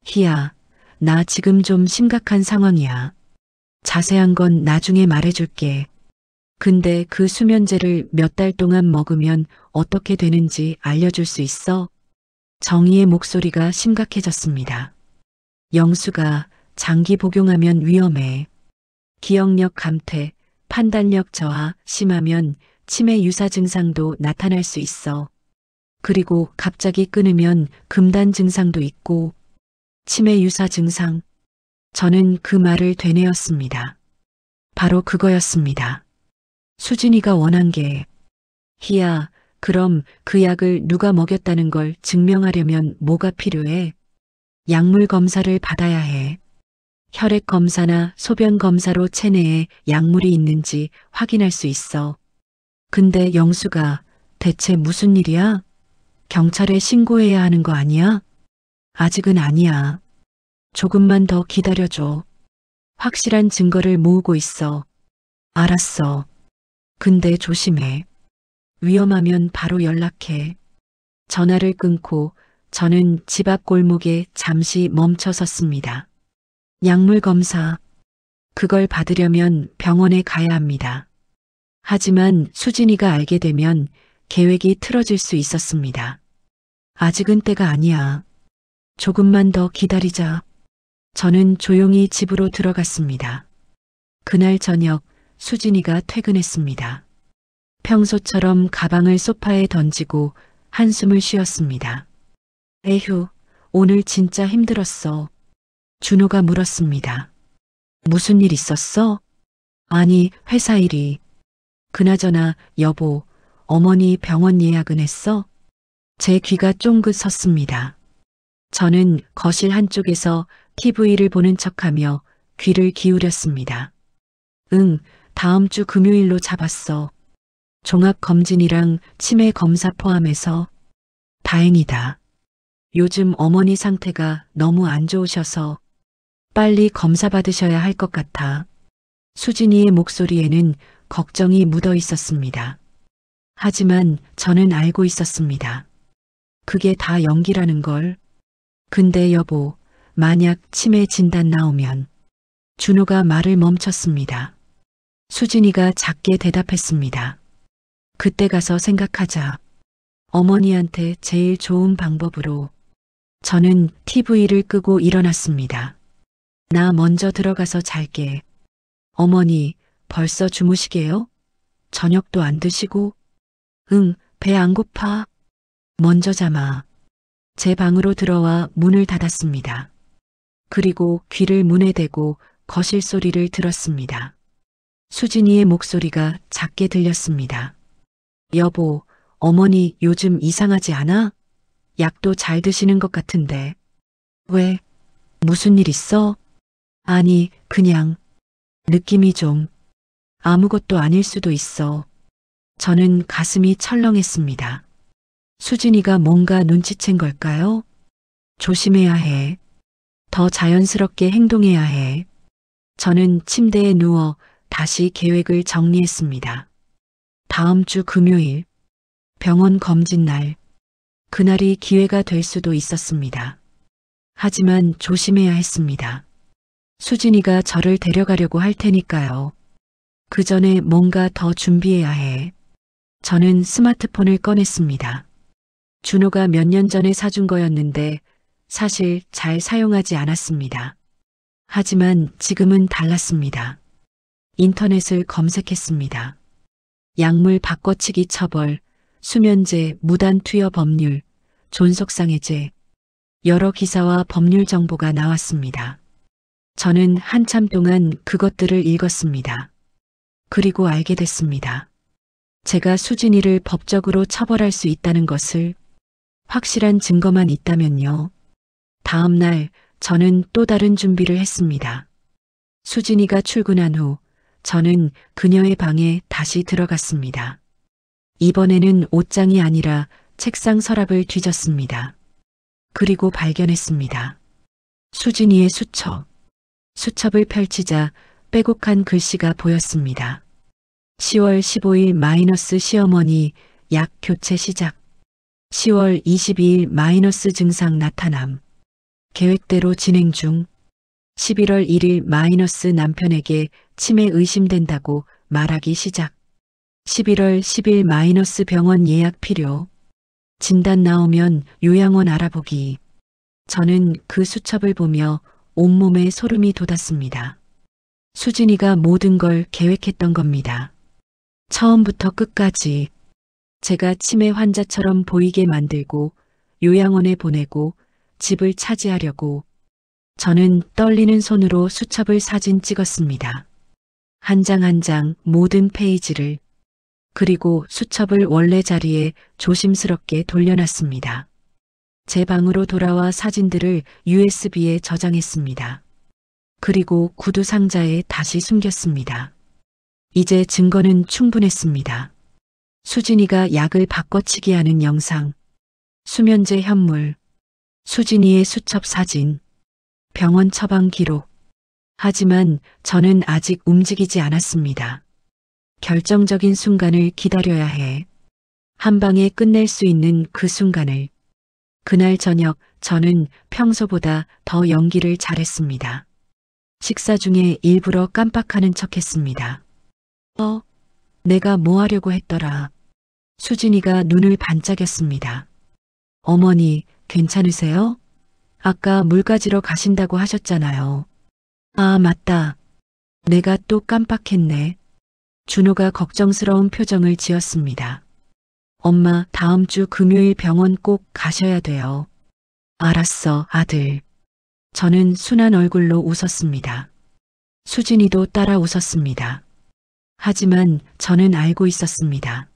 희야, 나 지금 좀 심각한 상황이야. 자세한 건 나중에 말해줄게. 근데 그 수면제를 몇 달 동안 먹으면 어떻게 되는지 알려줄 수 있어? 정희의 목소리가 심각해졌습니다. 영수가 장기 복용하면 위험해. 기억력 감퇴, 판단력 저하, 심하면 치매 유사 증상도 나타날 수 있어. 그리고 갑자기 끊으면 금단 증상도 있고. 치매 유사 증상. 저는 그 말을 되뇌었습니다. 바로 그거였습니다. 수진이가 원한 게. 희야, 그럼 그 약을 누가 먹였다는 걸 증명하려면 뭐가 필요해? 약물 검사를 받아야 해. 혈액 검사나 소변 검사로 체내에 약물이 있는지 확인할 수 있어. 근데 영수가 대체 무슨 일이야? 경찰에 신고해야 하는 거 아니야? 아직은 아니야. 조금만 더 기다려줘. 확실한 증거를 모으고 있어. 알았어. 근데 조심해. 위험하면 바로 연락해. 전화를 끊고 저는 집 앞 골목에 잠시 멈춰 섰습니다. 약물 검사. 그걸 받으려면 병원에 가야 합니다. 하지만 수진이가 알게 되면 계획이 틀어질 수 있었습니다. 아직은 때가 아니야. 조금만 더 기다리자. 저는 조용히 집으로 들어갔습니다. 그날 저녁 수진이가 퇴근했습니다. 평소처럼 가방을 소파에 던지고 한숨을 쉬었습니다. 에휴, 오늘 진짜 힘들었어. 준호가 물었습니다. 무슨 일 있었어? 아니, 회사 일이. 그나저나, 여보, 어머니 병원 예약은 했어? 제 귀가 쫑긋 섰습니다. 저는 거실 한쪽에서 TV를 보는 척하며 귀를 기울였습니다. 응, 다음 주 금요일로 잡았어. 종합검진이랑 치매 검사 포함해서. 다행이다. 요즘 어머니 상태가 너무 안 좋으셔서 빨리 검사 받으셔야 할 것 같아. 수진이의 목소리에는 걱정이 묻어 있었습니다. 하지만 저는 알고 있었습니다. 그게 다 연기라는 걸. 근데 여보, 만약 치매 진단 나오면. 준호가 말을 멈췄습니다. 수진이가 작게 대답했습니다. 그때 가서 생각하자. 어머니한테 제일 좋은 방법으로. 저는 TV를 끄고 일어났습니다. 나 먼저 들어가서 잘게. 어머니, 벌써 주무시게요? 저녁도 안 드시고? 응, 배 안 고파? 먼저 잠아. 제 방으로 들어와 문을 닫았습니다. 그리고 귀를 문에 대고 거실 소리를 들었습니다. 수진이의 목소리가 작게 들렸습니다. 여보, 어머니 요즘 이상하지 않아? 약도 잘 드시는 것 같은데. 왜? 무슨 일 있어? 아니, 그냥 느낌이 좀 아무것도 아닐 수도 있어. 저는 가슴이 철렁했습니다. 수진이가 뭔가 눈치챈 걸까요? 조심해야 해. 더 자연스럽게 행동해야 해. 저는 침대에 누워 다시 계획을 정리했습니다. 다음 주 금요일, 병원 검진 날. 그날이 기회가 될 수도 있었습니다. 하지만 조심해야 했습니다. 수진이가 저를 데려가려고 할 테니까요. 그 전에 뭔가 더 준비해야 해. 저는 스마트폰을 꺼냈습니다. 준호가 몇 년 전에 사준 거였는데 사실 잘 사용하지 않았습니다. 하지만 지금은 달랐습니다. 인터넷을 검색했습니다. 약물 바꿔치기 처벌, 수면제, 무단 투여 법률, 존속상해제, 여러 기사와 법률 정보가 나왔습니다. 저는 한참 동안 그것들을 읽었습니다. 그리고 알게 됐습니다. 제가 수진이를 법적으로 처벌할 수 있다는 것을. 확실한 증거만 있다면요. 다음 날 저는 또 다른 준비를 했습니다. 수진이가 출근한 후 저는 그녀의 방에 다시 들어갔습니다. 이번에는 옷장이 아니라 책상 서랍을 뒤졌습니다. 그리고 발견했습니다. 수진이의 수첩. 수첩을 펼치자 빼곡한 글씨가 보였습니다. 10월 15일 마이너스 시어머니 약 교체 시작. 10월 22일 마이너스 증상 나타남. 계획대로 진행 중. 11월 1일 마이너스 남편에게 치매 의심된다고 말하기 시작. 11월 10일 마이너스 병원 예약 필요. 진단 나오면 요양원 알아보기. 저는 그 수첩을 보며 온몸에 소름이 돋았습니다. 수진이가 모든 걸 계획했던 겁니다. 처음부터 끝까지. 제가 치매 환자처럼 보이게 만들고 요양원에 보내고 집을 차지하려고. 저는 떨리는 손으로 수첩을 사진 찍었습니다. 한 장 한 장 모든 페이지를. 그리고 수첩을 원래 자리에 조심스럽게 돌려놨습니다. 제 방으로 돌아와 사진들을 USB에 저장했습니다. 그리고 구두 상자에 다시 숨겼습니다. 이제 증거는 충분했습니다. 수진이가 약을 바꿔치기 하는 영상, 수면제 현물, 수진이의 수첩 사진, 병원 처방 기록. 하지만 저는 아직 움직이지 않았습니다. 결정적인 순간을 기다려야 해. 한 방에 끝낼 수 있는 그 순간을. 그날 저녁 저는 평소보다 더 연기를 잘했습니다. 식사 중에 일부러 깜빡하는 척했습니다. 내가 뭐 하려고 했더라. 수진이가 눈을 반짝였습니다. 어머니, 괜찮으세요? 아까 물 가지러 가신다고 하셨잖아요. 아, 맞다. 내가 또 깜빡했네. 준호가 걱정스러운 표정을 지었습니다. 엄마, 다음 주 금요일 병원 꼭 가셔야 돼요. 알았어, 아들. 저는 순한 얼굴로 웃었습니다. 수진이도 따라 웃었습니다. 하지만 저는 알고 있었습니다.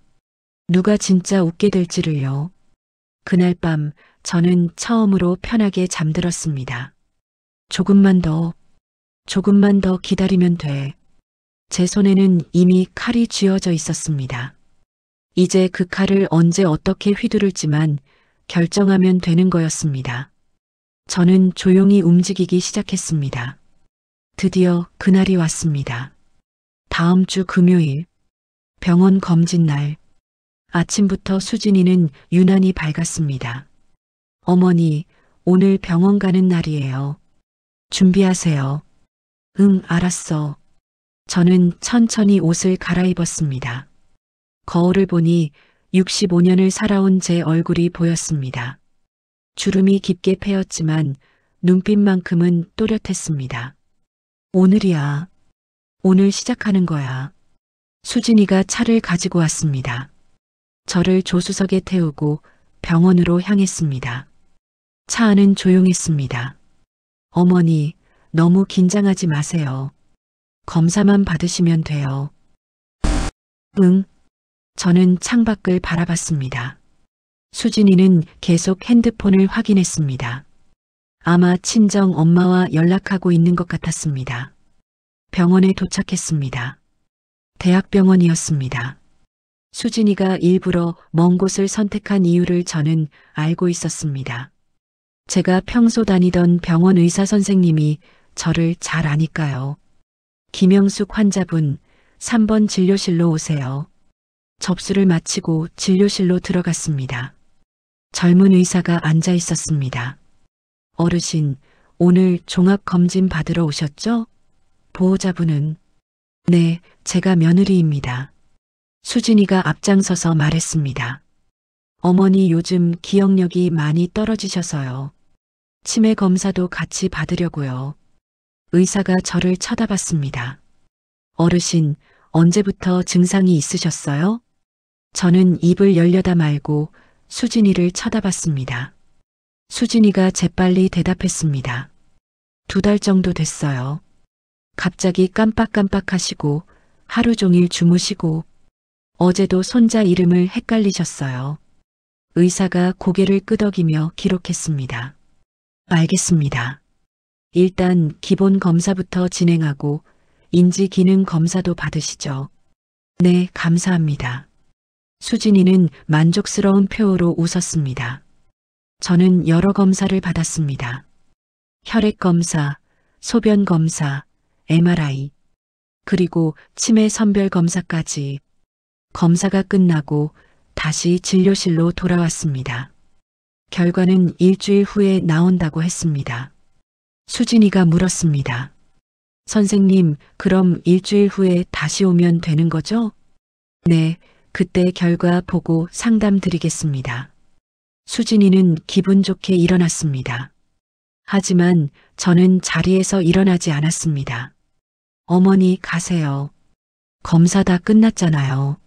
누가 진짜 웃게 될지를요. 그날 밤 저는 처음으로 편하게 잠들었습니다. 조금만 더 기다리면 돼. 제 손에는 이미 칼이 쥐어져 있었습니다. 이제 그 칼을 언제 어떻게 휘두를지만 결정하면 되는 거였습니다. 저는 조용히 움직이기 시작했습니다. 드디어 그날이 왔습니다. 다음 주 금요일, 병원 검진 날. 아침부터 수진이는 유난히 밝았습니다. 어머니, 오늘 병원 가는 날이에요. 준비하세요. 응, 알았어. 저는 천천히 옷을 갈아입었습니다. 거울을 보니 65년을 살아온 제 얼굴이 보였습니다. 주름이 깊게 패였지만 눈빛만큼은 또렷했습니다. 오늘이야. 오늘 시작하는 거야. 수진이가 차를 가지고 왔습니다. 저를 조수석에 태우고 병원으로 향했습니다. 차 안은 조용했습니다. 어머니, 너무 긴장하지 마세요. 검사만 받으시면 돼요. 응. 저는 창밖을 바라봤습니다. 수진이는 계속 핸드폰을 확인했습니다. 아마 친정 엄마와 연락하고 있는 것 같았습니다. 병원에 도착했습니다. 대학병원이었습니다. 수진이가 일부러 먼 곳을 선택한 이유를 저는 알고 있었습니다. 제가 평소 다니던 병원 의사 선생님이 저를 잘 아니까요. 김영숙 환자분, 3번 진료실로 오세요. 접수를 마치고 진료실로 들어갔습니다. 젊은 의사가 앉아 있었습니다. 어르신, 오늘 종합검진 받으러 오셨죠? 보호자분은? 네, 제가 며느리입니다. 수진이가 앞장서서 말했습니다. 어머니 요즘 기억력이 많이 떨어지셔서요. 치매 검사도 같이 받으려고요. 의사가 저를 쳐다봤습니다. 어르신, 언제부터 증상이 있으셨어요? 저는 입을 열려다 말고 수진이를 쳐다봤습니다. 수진이가 재빨리 대답했습니다. 2달 정도 됐어요. 갑자기 깜빡깜빡하시고 하루 종일 주무시고 어제도 손자 이름을 헷갈리셨어요. 의사가 고개를 끄덕이며 기록했습니다. 알겠습니다. 일단 기본 검사부터 진행하고 인지 기능 검사도 받으시죠. 네, 감사합니다. 수진이는 만족스러운 표호로 웃었습니다. 저는 여러 검사를 받았습니다. 혈액 검사, 소변 검사, MRI, 그리고 치매 선별 검사까지. 검사가 끝나고 다시 진료실로 돌아왔습니다. 결과는 일주일 후에 나온다고 했습니다. 수진이가 물었습니다. 선생님, 그럼 일주일 후에 다시 오면 되는 거죠? 네, 그때 결과 보고 상담 드리겠습니다. 수진이는 기분 좋게 일어났습니다. 하지만 저는 자리에서 일어나지 않았습니다. 어머니 가세요. 검사 다 끝났잖아요.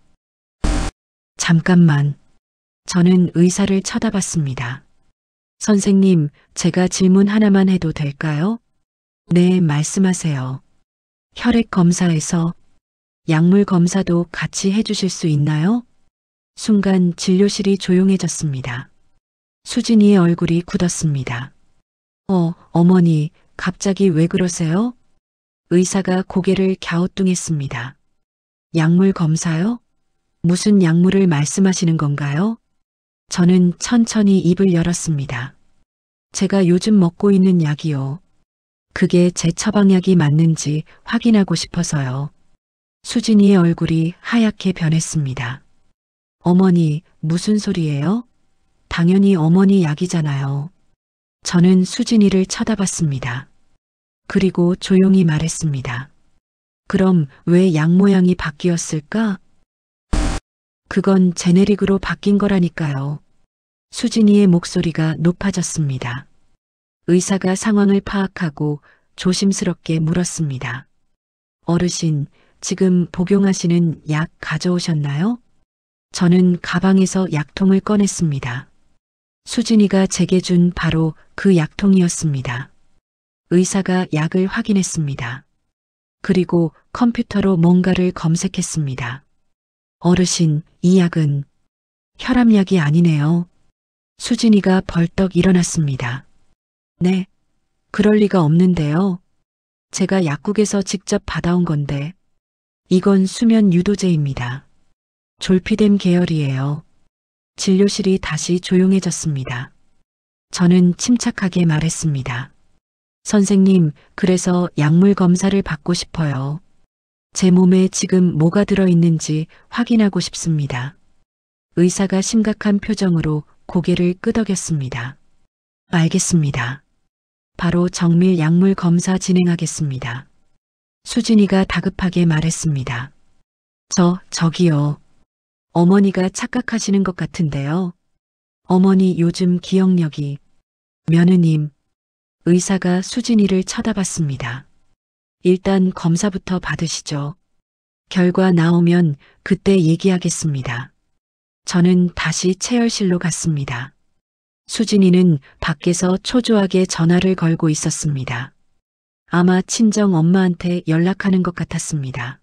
잠깐만. 저는 의사를 쳐다봤습니다. 선생님, 제가 질문 하나만 해도 될까요? 네, 말씀하세요. 혈액 검사에서 약물 검사도 같이 해주실 수 있나요? 순간 진료실이 조용해졌습니다. 수진이의 얼굴이 굳었습니다. 어머니, 갑자기 왜 그러세요? 의사가 고개를 갸우뚱했습니다. 약물 검사요? 무슨 약물을 말씀하시는 건가요? 저는 천천히 입을 열었습니다. 제가 요즘 먹고 있는 약이요. 그게 제 처방약이 맞는지 확인하고 싶어서요. 수진이의 얼굴이 하얗게 변했습니다. 어머니, 무슨 소리예요? 당연히 어머니 약이잖아요. 저는 수진이를 쳐다봤습니다. 그리고 조용히 말했습니다. 그럼 왜 약 모양이 바뀌었을까? 그건 제네릭으로 바뀐 거라니까요. 수진이의 목소리가 높아졌습니다. 의사가 상황을 파악하고 조심스럽게 물었습니다. 어르신, 지금 복용하시는 약 가져오셨나요? 저는 가방에서 약통을 꺼냈습니다. 수진이가 제게 준 바로 그 약통이었습니다. 의사가 약을 확인했습니다. 그리고 컴퓨터로 뭔가를 검색했습니다. 어르신, 이 약은 혈압약이 아니네요. 수진이가 벌떡 일어났습니다. 네, 그럴 리가 없는데요. 제가 약국에서 직접 받아온 건데, 이건 수면 유도제입니다. 졸피뎀 계열이에요. 진료실이 다시 조용해졌습니다. 저는 침착하게 말했습니다. 선생님, 그래서 약물 검사를 받고 싶어요. 제 몸에 지금 뭐가 들어있는지 확인하고 싶습니다. 의사가 심각한 표정으로 고개를 끄덕였습니다. 알겠습니다. 바로 정밀 약물 검사 진행하겠습니다. 수진이가 다급하게 말했습니다. 저기요. 어머니가 착각하시는 것 같은데요. 어머니 요즘 기억력이. 며느님. 의사가 수진이를 쳐다봤습니다. 일단 검사부터 받으시죠. 결과 나오면 그때 얘기하겠습니다. 저는 다시 체열실로 갔습니다. 수진이는 밖에서 초조하게 전화를 걸고 있었습니다. 아마 친정 엄마한테 연락하는 것 같았습니다.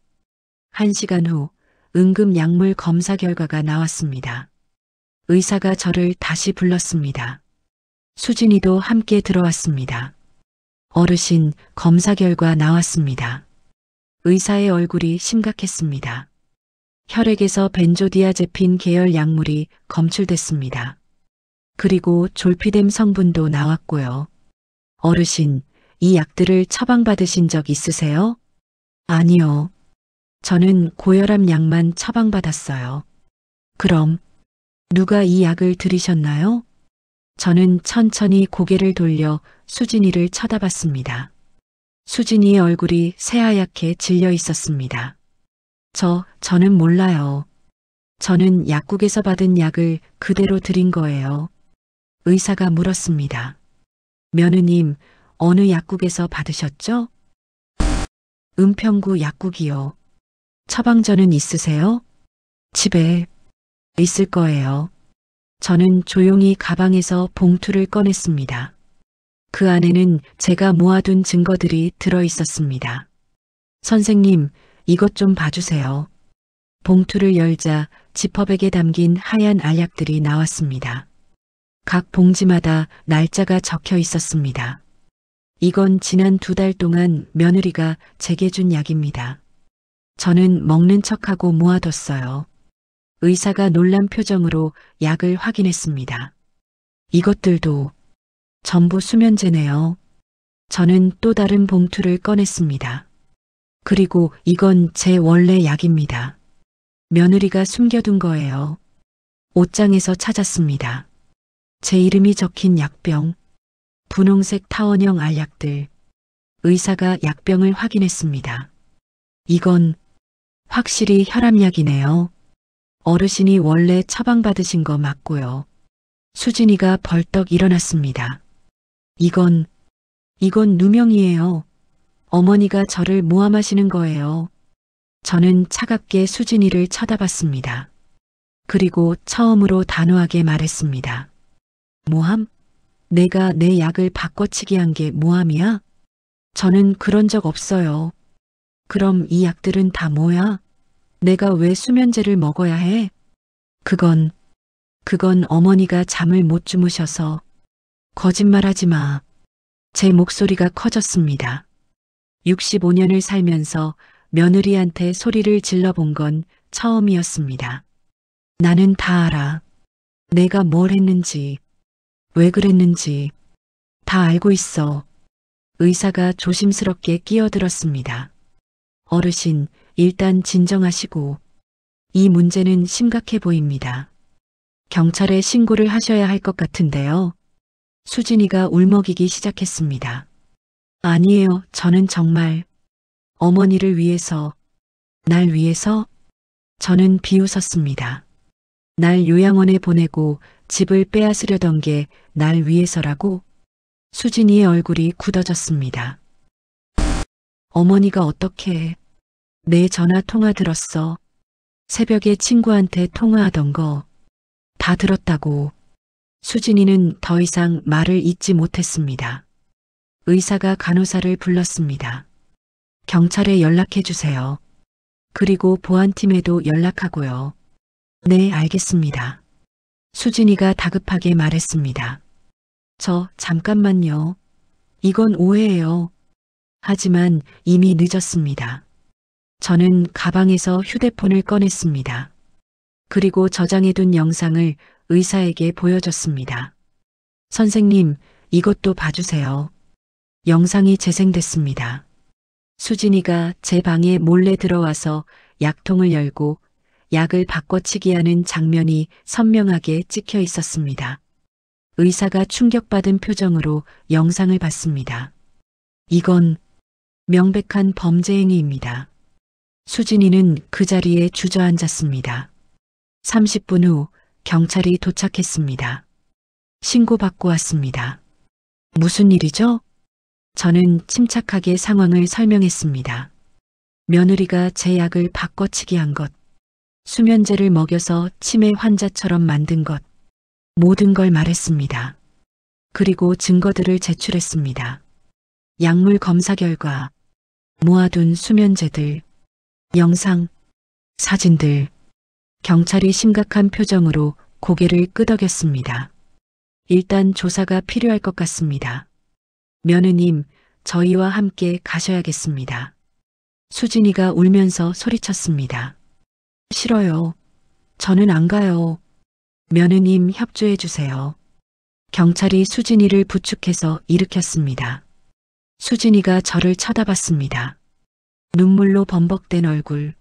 1시간 후 응급 약물 검사 결과가 나왔습니다. 의사가 저를 다시 불렀습니다. 수진이도 함께 들어왔습니다. 어르신, 검사 결과 나왔습니다. 의사의 얼굴이 심각했습니다. 혈액에서 벤조디아제핀 계열 약물이 검출됐습니다. 그리고 졸피뎀 성분도 나왔고요. 어르신, 이 약들을 처방받으신 적 있으세요? 아니요. 저는 고혈압 약만 처방받았어요. 그럼 누가 이 약을 들이셨나요? 저는 천천히 고개를 돌려 수진이를 쳐다봤습니다. 수진이의 얼굴이 새하얗게 질려 있었습니다. 저는 몰라요. 저는 약국에서 받은 약을 그대로 드린 거예요. 의사가 물었습니다. 며느님, 어느 약국에서 받으셨죠? 은평구 약국이요. 처방전은 있으세요? 집에 있을 거예요. 저는 조용히 가방에서 봉투를 꺼냈습니다. 그 안에는 제가 모아둔 증거들이 들어 있었습니다. 선생님, 이것 좀 봐주세요. 봉투를 열자 지퍼백에 담긴 하얀 알약들이 나왔습니다. 각 봉지마다 날짜가 적혀 있었습니다. 이건 지난 2달 동안 며느리가 제게 준 약입니다. 저는 먹는 척하고 모아뒀어요. 의사가 놀란 표정으로 약을 확인했습니다. 이것들도 전부 수면제네요. 저는 또 다른 봉투를 꺼냈습니다. 그리고 이건 제 원래 약입니다. 며느리가 숨겨둔 거예요. 옷장에서 찾았습니다. 제 이름이 적힌 약병, 분홍색 타원형 알약들. 의사가 약병을 확인했습니다. 이건 확실히 혈압약이네요. 어르신이 원래 처방받으신 거 맞고요. 수진이가 벌떡 일어났습니다. 이건 누명이에요. 어머니가 저를 모함하시는 거예요. 저는 차갑게 수진이를 쳐다봤습니다. 그리고 처음으로 단호하게 말했습니다. 모함? 내가 내 약을 바꿔치기 한 게 모함이야? 저는 그런 적 없어요. 그럼 이 약들은 다 뭐야? 내가 왜 수면제를 먹어야 해? 그건 어머니가 잠을 못 주무셔서. 거짓말하지 마. 제 목소리가 커졌습니다. 65년을 살면서 며느리한테 소리를 질러본 건 처음이었습니다. 나는 다 알아. 내가 뭘 했는지, 왜 그랬는지 다 알고 있어. 의사가 조심스럽게 끼어들었습니다. 어르신, 일단 진정하시고. 이 문제는 심각해 보입니다. 경찰에 신고를 하셔야 할 것 같은데요. 수진이가 울먹이기 시작했습니다. 아니에요. 저는 정말 어머니를 위해서, 날 위해서. 저는 비웃었습니다. 날 요양원에 보내고 집을 빼앗으려던 게 날 위해서라고? 수진이의 얼굴이 굳어졌습니다. 어머니가 어떻게 내 전화 통화 들었어. 새벽에 친구한테 통화하던 거 다 들었다고. 수진이는 더 이상 말을 잇지 못했습니다. 의사가 간호사를 불렀습니다. 경찰에 연락해 주세요. 그리고 보안팀에도 연락하고요. 네, 알겠습니다. 수진이가 다급하게 말했습니다. 저 잠깐만요. 이건 오해예요. 하지만 이미 늦었습니다. 저는 가방에서 휴대폰을 꺼냈습니다. 그리고 저장해둔 영상을 의사에게 보여줬습니다. 선생님, 이것도 봐주세요. 영상이 재생됐습니다. 수진이가 제 방에 몰래 들어와서 약통을 열고 약을 바꿔치기 하는 장면이 선명하게 찍혀 있었습니다. 의사가 충격받은 표정으로 영상을 봤습니다. 이건 명백한 범죄 행위입니다. 수진이는 그 자리에 주저앉았습니다. 30분 후 경찰이 도착했습니다. 신고받고 왔습니다. 무슨 일이죠? 저는 침착하게 상황을 설명했습니다. 며느리가 제 약을 바꿔치기 한 것, 수면제를 먹여서 치매 환자처럼 만든 것, 모든 걸 말했습니다. 그리고 증거들을 제출했습니다. 약물 검사 결과, 모아둔 수면제들, 영상, 사진들. 경찰이 심각한 표정으로 고개를 끄덕였습니다. 일단 조사가 필요할 것 같습니다. 며느님, 저희와 함께 가셔야겠습니다. 수진이가 울면서 소리쳤습니다. 싫어요. 저는 안 가요. 며느님 협조해 주세요. 경찰이 수진이를 부축해서 일으켰습니다. 수진이가 저를 쳐다봤습니다. 눈물로 범벅된 얼굴.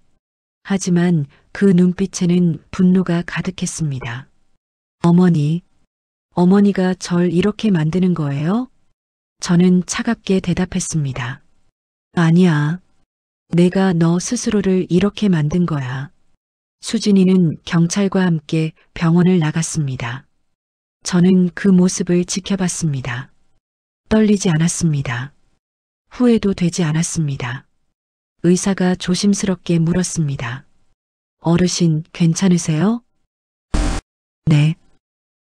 하지만 그 눈빛에는 분노가 가득했습니다. 어머니가 절 이렇게 만드는 거예요? 저는 차갑게 대답했습니다. 아니야. 내가 너 스스로를 이렇게 만든 거야. 수진이는 경찰과 함께 병원을 나갔습니다. 저는 그 모습을 지켜봤습니다. 떨리지 않았습니다. 후회도 되지 않았습니다. 의사가 조심스럽게 물었습니다. 어르신, 괜찮으세요? 네.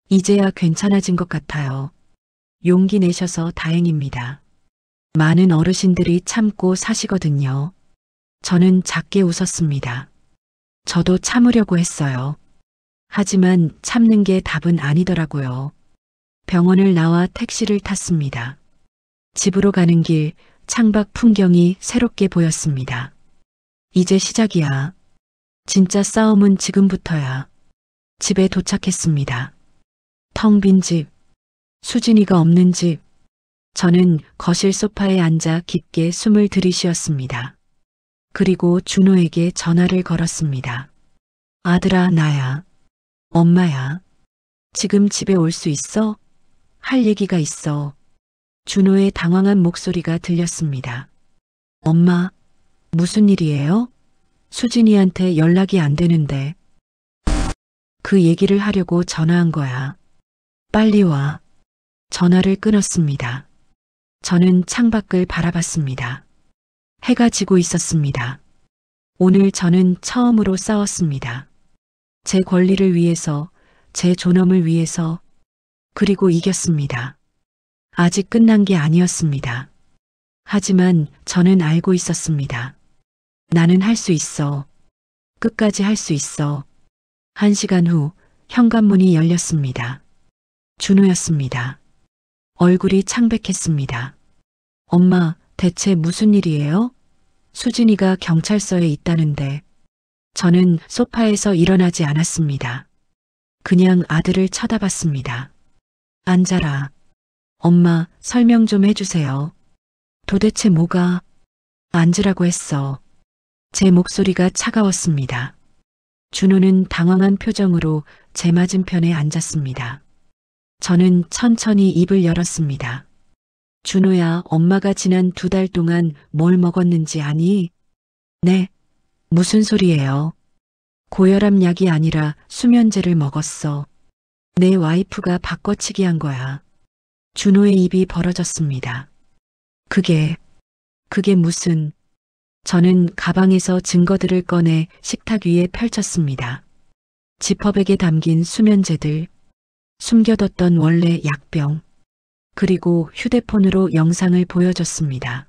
이제야 괜찮아진 것 같아요. 용기 내셔서 다행입니다. 많은 어르신들이 참고 사시거든요. 저는 작게 웃었습니다. 저도 참으려고 했어요. 하지만 참는 게 답은 아니더라고요. 병원을 나와 택시를 탔습니다. 집으로 가는 길 창밖 풍경이 새롭게 보였습니다. 이제 시작이야. 진짜 싸움은 지금부터야. 집에 도착했습니다. 텅 빈 집, 수진이가 없는 집. 저는 거실 소파에 앉아 깊게 숨을 들이쉬었습니다. 그리고 준호에게 전화를 걸었습니다. 아들아, 나야. 엄마야. 지금 집에 올 수 있어? 할 얘기가 있어. 준호의 당황한 목소리가 들렸습니다. 엄마, 무슨 일이에요? 수진이한테 연락이 안 되는데. 그 얘기를 하려고 전화한 거야. 빨리 와. 전화를 끊었습니다. 저는 창밖을 바라봤습니다. 해가 지고 있었습니다. 오늘 저는 처음으로 싸웠습니다. 제 권리를 위해서, 제 존엄을 위해서, 그리고 이겼습니다. 아직 끝난 게 아니었습니다. 하지만 저는 알고 있었습니다. 나는 할 수 있어. 끝까지 할 수 있어. 1시간 후 현관문이 열렸습니다. 준호였습니다. 얼굴이 창백했습니다. 엄마, 대체 무슨 일이에요? 수진이가 경찰서에 있다는데. 저는 소파에서 일어나지 않았습니다. 그냥 아들을 쳐다봤습니다. 앉아라. 엄마, 설명 좀 해주세요. 도대체 뭐가? 앉으라고 했어. 제 목소리가 차가웠습니다. 준호는 당황한 표정으로 제 맞은편에 앉았습니다. 저는 천천히 입을 열었습니다. 준호야, 엄마가 지난 2달 동안 뭘 먹었는지 아니? 네. 무슨 소리예요? 고혈압 약이 아니라 수면제를 먹었어. 내 와이프가 바꿔치기 한 거야. 준호의 입이 벌어졌습니다. 그게 무슨... 저는 가방에서 증거들을 꺼내 식탁 위에 펼쳤습니다. 지퍼백에 담긴 수면제들, 숨겨뒀던 원래 약병, 그리고 휴대폰으로 영상을 보여줬습니다.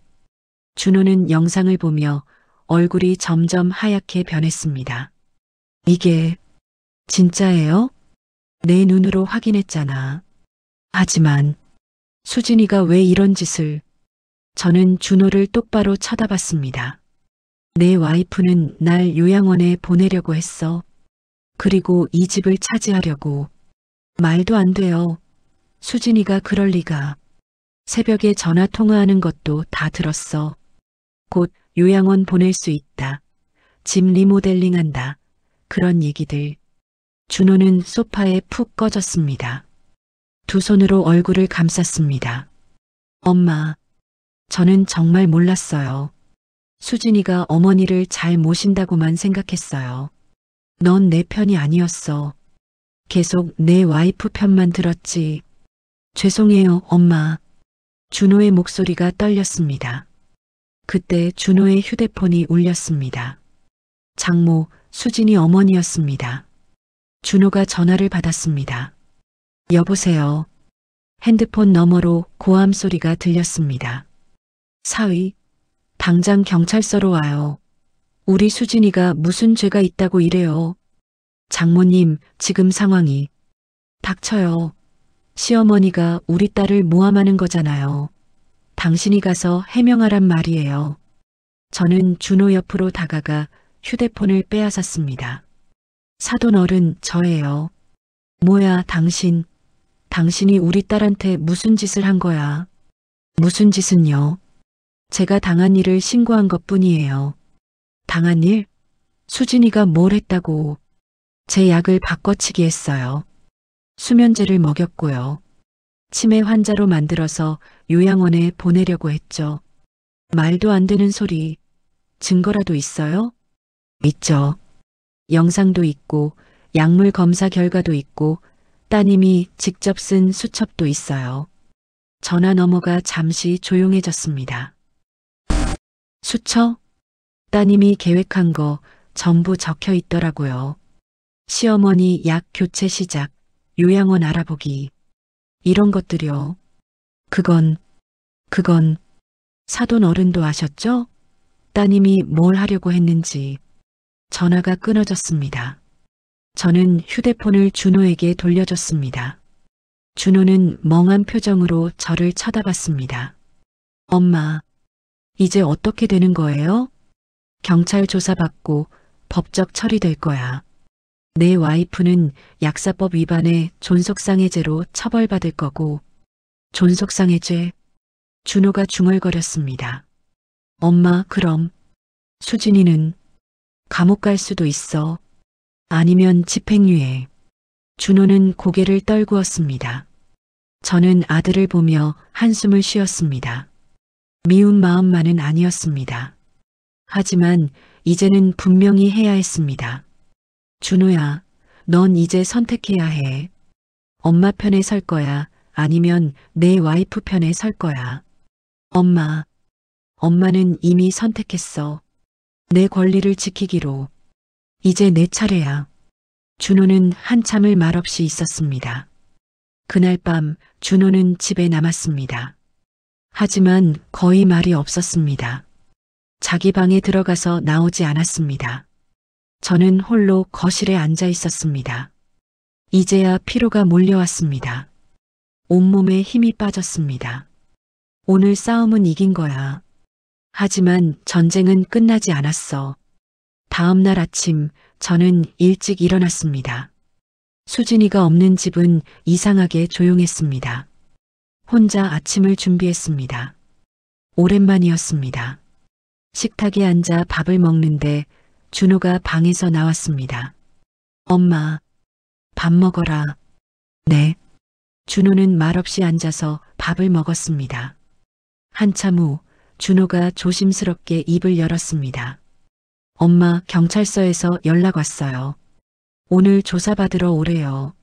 준호는 영상을 보며 얼굴이 점점 하얗게 변했습니다. 이게 진짜예요? 내 눈으로 확인했잖아. 하지만 수진이가 왜 이런 짓을... 저는 준호를 똑바로 쳐다봤습니다. 내 와이프는 날 요양원에 보내려고 했어. 그리고 이 집을 차지하려고. 말도 안 돼요. 수진이가 그럴 리가. 새벽에 전화 통화하는 것도 다 들었어. 곧 요양원 보낼 수 있다. 집 리모델링한다. 그런 얘기들. 준호는 소파에 푹 꺼졌습니다. 두 손으로 얼굴을 감쌌습니다. 엄마, 저는 정말 몰랐어요. 수진이가 어머니를 잘 모신다고만 생각했어요. 넌 내 편이 아니었어. 계속 내 와이프 편만 들었지. 죄송해요, 엄마. 준호의 목소리가 떨렸습니다. 그때 준호의 휴대폰이 울렸습니다. 장모, 수진이 어머니였습니다. 준호가 전화를 받았습니다. 여보세요. 핸드폰 너머로 고함 소리가 들렸습니다. 사위, 당장 경찰서로 와요. 우리 수진이가 무슨 죄가 있다고 이래요. 장모님, 지금 상황이... 닥쳐요. 시어머니가 우리 딸을 모함하는 거잖아요. 당신이 가서 해명하란 말이에요. 저는 준호 옆으로 다가가 휴대폰을 빼앗았습니다. 사돈 어른, 저예요. 뭐야, 당신이 우리 딸한테 무슨 짓을 한 거야? 무슨 짓은요? 제가 당한 일을 신고한 것뿐이에요. 당한 일? 수진이가 뭘 했다고. 제 약을 바꿔치기 했어요. 수면제를 먹였고요. 치매 환자로 만들어서 요양원에 보내려고 했죠. 말도 안 되는 소리. 증거라도 있어요? 있죠. 영상도 있고 약물 검사 결과도 있고 따님이 직접 쓴 수첩도 있어요. 전화 너머가 잠시 조용해졌습니다. 수첩? 따님이 계획한 거 전부 적혀 있더라고요. 시어머니 약 교체 시작, 요양원 알아보기. 이런 것들이요. 그건 사돈 어른도 아셨죠? 따님이 뭘 하려고 했는지. 전화가 끊어졌습니다. 저는 휴대폰을 준호에게 돌려줬습니다. 준호는 멍한 표정으로 저를 쳐다봤습니다. 엄마, 이제 어떻게 되는 거예요? 경찰 조사받고 법적 처리될 거야. 내 와이프는 약사법 위반에 존속상해죄로 처벌받을 거고. 존속상해죄? 준호가 중얼거렸습니다. 엄마, 그럼 수진이는 감옥 갈 수도 있어. 아니면 집행유예. 준호는 고개를 떨구었습니다. 저는 아들을 보며 한숨을 쉬었습니다. 미운 마음만은 아니었습니다. 하지만 이제는 분명히 해야 했습니다. 준호야, 넌 이제 선택해야 해. 엄마 편에 설 거야? 아니면 내 와이프 편에 설 거야? 엄마는 이미 선택했어. 내 권리를 지키기로. 이제 내 차례야. 준호는 한참을 말없이 있었습니다. 그날 밤 준호는 집에 남았습니다. 하지만 거의 말이 없었습니다. 자기 방에 들어가서 나오지 않았습니다. 저는 홀로 거실에 앉아 있었습니다. 이제야 피로가 몰려왔습니다. 온몸에 힘이 빠졌습니다. 오늘 싸움은 이긴 거야. 하지만 전쟁은 끝나지 않았어. 다음 날 아침 저는 일찍 일어났습니다. 수진이가 없는 집은 이상하게 조용했습니다. 혼자 아침을 준비했습니다. 오랜만이었습니다. 식탁에 앉아 밥을 먹는데 준호가 방에서 나왔습니다. 엄마, 밥 먹어라. 네. 준호는 말없이 앉아서 밥을 먹었습니다. 한참 후 준호가 조심스럽게 입을 열었습니다. 엄마, 경찰서에서 연락 왔어요. 오늘 조사받으러 오래요.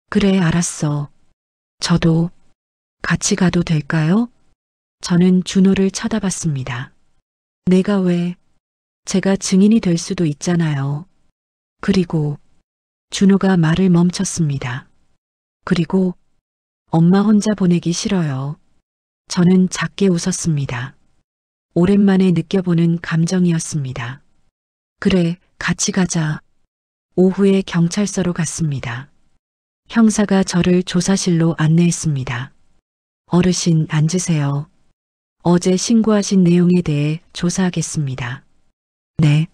그래, 알았어. 저도 같이 가도 될까요? 저는 준호를 쳐다봤습니다. 내가 왜? 제가 증인이 될 수도 있잖아요. 그리고 준호가 말을 멈췄습니다. 그리고 엄마 혼자 보내기 싫어요. 저는 작게 웃었습니다. 오랜만에 느껴보는 감정이었습니다. 그래, 같이 가자. 오후에 경찰서로 갔습니다. 형사가 저를 조사실로 안내했습니다. 어르신, 앉으세요. 어제 신고하신 내용에 대해 조사하겠습니다. 네.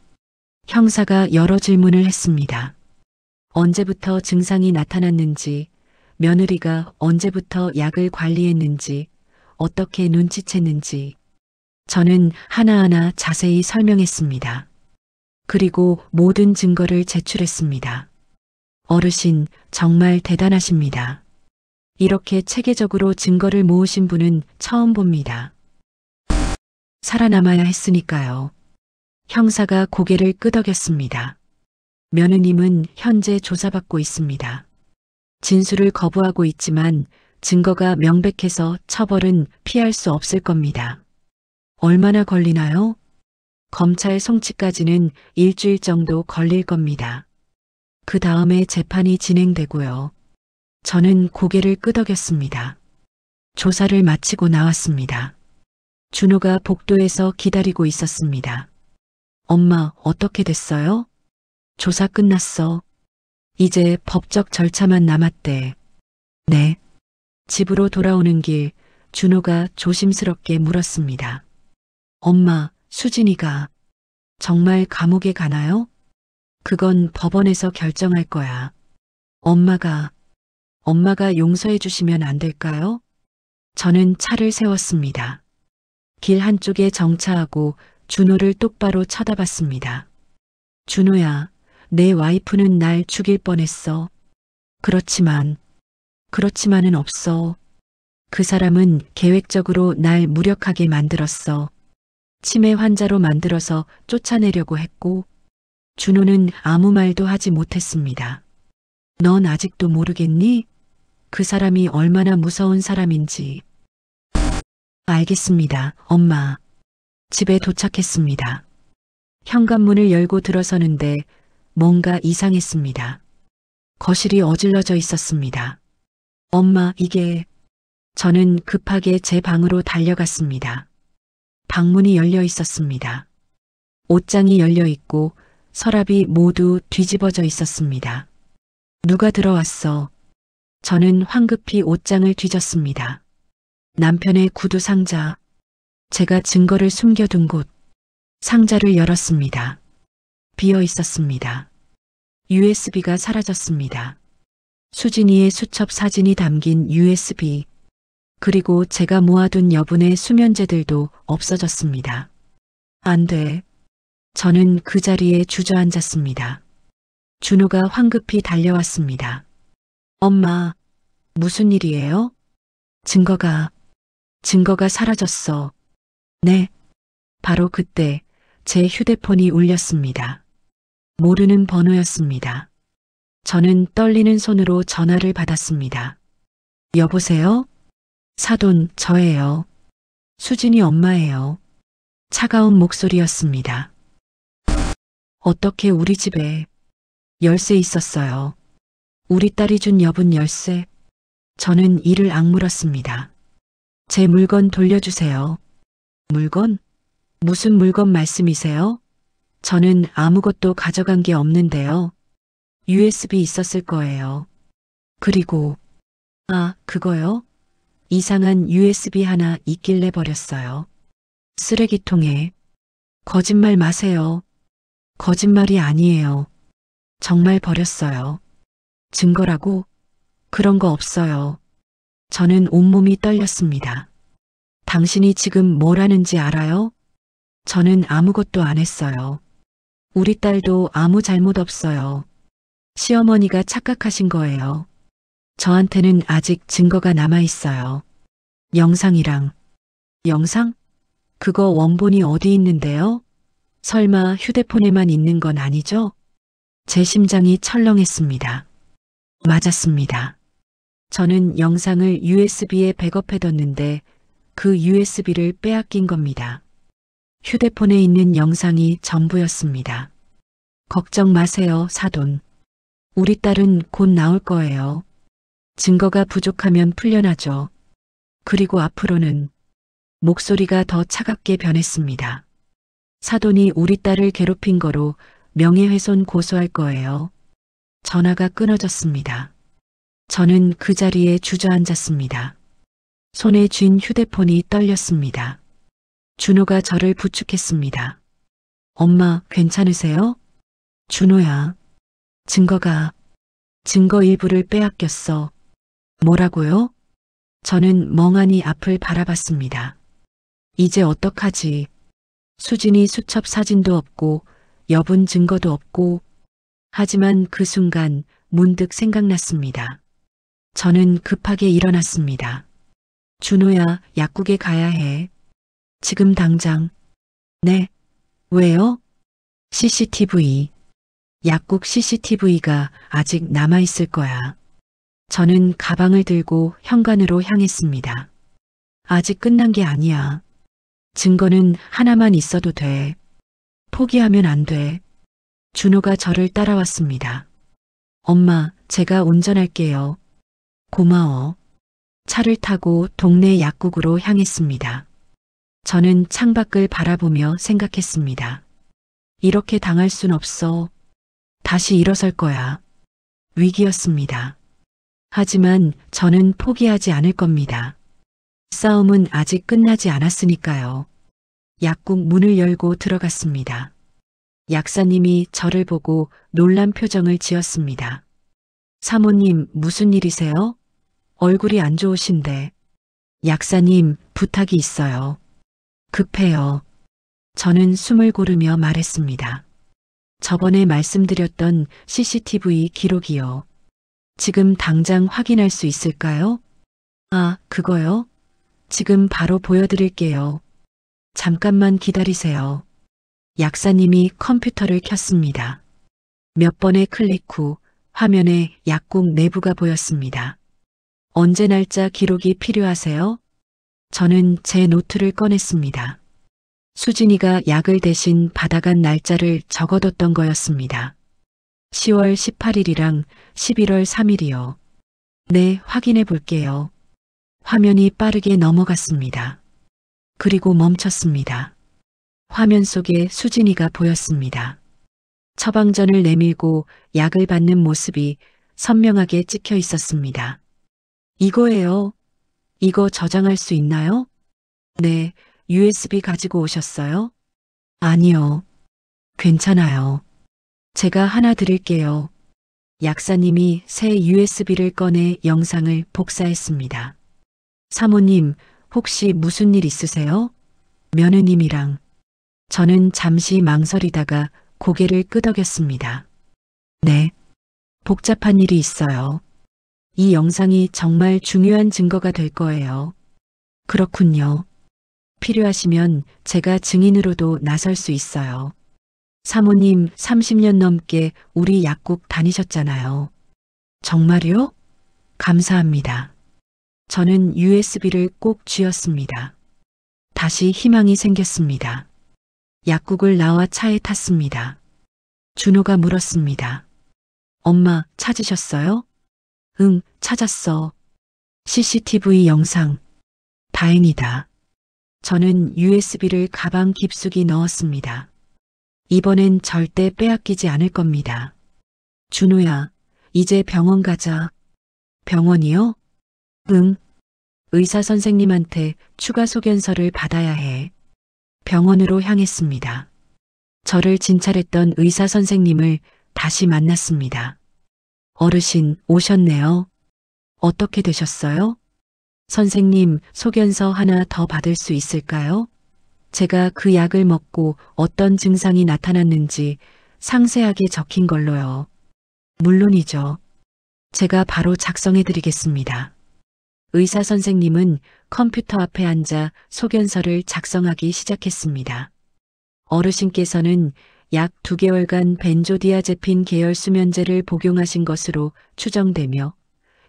형사가 여러 질문을 했습니다. 언제부터 증상이 나타났는지, 며느리가 언제부터 약을 관리했는지, 어떻게 눈치챘는지, 저는 하나하나 자세히 설명했습니다. 그리고 모든 증거를 제출했습니다. 어르신, 정말 대단하십니다. 이렇게 체계적으로 증거를 모으신 분은 처음 봅니다. 살아남아야 했으니까요. 형사가 고개를 끄덕였습니다. 며느님은 현재 조사받고 있습니다. 진술을 거부하고 있지만 증거가 명백해서 처벌은 피할 수 없을 겁니다. 얼마나 걸리나요? 검찰 송치까지는 일주일 정도 걸릴 겁니다. 그 다음에 재판이 진행되고요. 저는 고개를 끄덕였습니다. 조사를 마치고 나왔습니다. 준호가 복도에서 기다리고 있었습니다. 엄마, 어떻게 됐어요? 조사 끝났어. 이제 법적 절차만 남았대. 네. 집으로 돌아오는 길, 준호가 조심스럽게 물었습니다. 엄마, 수진이가 정말 감옥에 가나요? 그건 법원에서 결정할 거야. 엄마가 용서해 주시면 안 될까요? 저는 차를 세웠습니다. 길 한쪽에 정차하고 준호를 똑바로 쳐다봤습니다. 준호야, 내 와이프는 날 죽일 뻔했어. 그렇지만은 없어. 그 사람은 계획적으로 날 무력하게 만들었어. 치매 환자로 만들어서 쫓아내려고 했고, 준호는 아무 말도 하지 못했습니다. 넌 아직도 모르겠니? 그 사람이 얼마나 무서운 사람인지. 알겠습니다, 엄마. 집에 도착했습니다. 현관문을 열고 들어서는데 뭔가 이상했습니다. 거실이 어질러져 있었습니다. 엄마, 이게... 저는 급하게 제 방으로 달려갔습니다. 방문이 열려 있었습니다. 옷장이 열려 있고 서랍이 모두 뒤집어져 있었습니다. 누가 들어왔어? 저는 황급히 옷장을 뒤졌습니다. 남편의 구두 상자, 제가 증거를 숨겨둔 곳, 상자를 열었습니다. 비어 있었습니다. USB가 사라졌습니다. 수진이의 수첩 사진이 담긴 USB, 그리고 제가 모아둔 여분의 수면제들도 없어졌습니다. 안 돼. 저는 그 자리에 주저앉았습니다. 준호가 황급히 달려왔습니다. 엄마, 무슨 일이에요? 증거가 사라졌어. 네. 바로 그때 제 휴대폰이 울렸습니다. 모르는 번호였습니다. 저는 떨리는 손으로 전화를 받았습니다. 여보세요? 사돈, 저예요. 수진이 엄마예요. 차가운 목소리였습니다. 어떻게 우리 집에 열쇠 있었어요. 우리 딸이 준 여분 열쇠. 저는 이를 악물었습니다. 제 물건 돌려주세요. 물건? 무슨 물건 말씀이세요? 저는 아무것도 가져간 게 없는데요. USB 있었을 거예요. 그리고, 그거요? 이상한 USB 하나 있길래 버렸어요. 쓰레기통에. 거짓말 마세요. 거짓말이 아니에요. 정말 버렸어요. 증거라고? 그런 거 없어요. 저는 온몸이 떨렸습니다. 당신이 지금 뭘 하는지 알아요? 저는 아무것도 안 했어요. 우리 딸도 아무 잘못 없어요. 시어머니가 착각하신 거예요. 저한테는 아직 증거가 남아 있어요. 영상이랑. 영상? 그거 원본이 어디 있는데요? 설마 휴대폰에만 있는 건 아니죠? 제 심장이 철렁했습니다. 맞았습니다. 저는 영상을 USB에 백업해뒀는데 그 USB를 빼앗긴 겁니다. 휴대폰에 있는 영상이 전부였습니다. 걱정 마세요, 사돈. 우리 딸은 곧 나올 거예요. 증거가 부족하면 풀려나죠. 그리고 앞으로는 목소리가 더 차갑게 변했습니다. 사돈이 우리 딸을 괴롭힌 거로 명예훼손 고소할 거예요. 전화가 끊어졌습니다. 저는 그 자리에 주저앉았습니다. 손에 쥔 휴대폰이 떨렸습니다. 준호가 저를 부축했습니다. 엄마, 괜찮으세요? 준호야. 증거 일부를 빼앗겼어. 뭐라고요? 저는 멍하니 앞을 바라봤습니다. 이제 어떡하지? 수진이 수첩 사진도 없고 여분 증거도 없고. 하지만 그 순간 문득 생각났습니다. 저는 급하게 일어났습니다. 준호야, 약국에 가야 해. 지금 당장. 네. 왜요? CCTV. 약국 CCTV가 아직 남아있을 거야. 저는 가방을 들고 현관으로 향했습니다. 아직 끝난 게 아니야. 증거는 하나만 있어도 돼. 포기하면 안 돼. 준호가 저를 따라왔습니다. 엄마, 제가 운전할게요. 고마워. 차를 타고 동네 약국으로 향했습니다. 저는 창밖을 바라보며 생각했습니다. 이렇게 당할 순 없어. 다시 일어설 거야. 위기였습니다. 하지만 저는 포기하지 않을 겁니다. 싸움은 아직 끝나지 않았으니까요. 약국 문을 열고 들어갔습니다. 약사님이 저를 보고 놀란 표정을 지었습니다. 사모님, 무슨 일이세요? 얼굴이 안 좋으신데. 약사님, 부탁이 있어요. 급해요. 저는 숨을 고르며 말했습니다. 저번에 말씀드렸던 CCTV 기록이요. 지금 당장 확인할 수 있을까요? 아, 그거요? 지금 바로 보여드릴게요. 잠깐만 기다리세요. 약사님이 컴퓨터를 켰습니다. 몇 번의 클릭 후 화면에 약국 내부가 보였습니다. 언제 날짜 기록이 필요하세요? 저는 제 노트를 꺼냈습니다. 수진이가 약을 대신 받아간 날짜를 적어뒀던 거였습니다. 10월 18일이랑 11월 3일이요. 네, 확인해 볼게요. 화면이 빠르게 넘어갔습니다. 그리고 멈췄습니다. 화면 속에 수진이가 보였습니다. 처방전을 내밀고 약을 받는 모습이 선명하게 찍혀 있었습니다. 이거예요. 이거 저장할 수 있나요? 네, USB 가지고 오셨어요? 아니요. 괜찮아요. 제가 하나 드릴게요. 약사님이 새 USB를 꺼내 영상을 복사했습니다. 사모님, 혹시 무슨 일 있으세요? 며느님이랑. 저는 잠시 망설이다가 고개를 끄덕였습니다. 네. 복잡한 일이 있어요. 이 영상이 정말 중요한 증거가 될 거예요. 그렇군요. 필요하시면 제가 증인으로도 나설 수 있어요. 사모님 30년 넘게 우리 약국 다니셨잖아요. 정말요? 감사합니다. 저는 USB를 꼭 쥐었습니다. 다시 희망이 생겼습니다. 약국을 나와 차에 탔습니다. 준호가 물었습니다. 엄마, 찾으셨어요? 응, 찾았어. CCTV 영상. 다행이다. 저는 USB를 가방 깊숙이 넣었습니다. 이번엔 절대 빼앗기지 않을 겁니다. 준호야, 이제 병원 가자. 병원이요? 응. 의사 선생님한테 추가 소견서를 받아야 해. 병원으로 향했습니다. 저를 진찰했던 의사 선생님을 다시 만났습니다. 어르신, 오셨네요. 어떻게 되셨어요? 선생님, 소견서 하나 더 받을 수 있을까요? 제가 그 약을 먹고 어떤 증상이 나타났는지 상세하게 적힌 걸로요. 물론이죠. 제가 바로 작성해 드리겠습니다. 의사 선생님은 컴퓨터 앞에 앉아 소견서를 작성하기 시작했습니다. 어르신께서는 약 2개월간 벤조디아제핀 계열 수면제를 복용하신 것으로 추정되며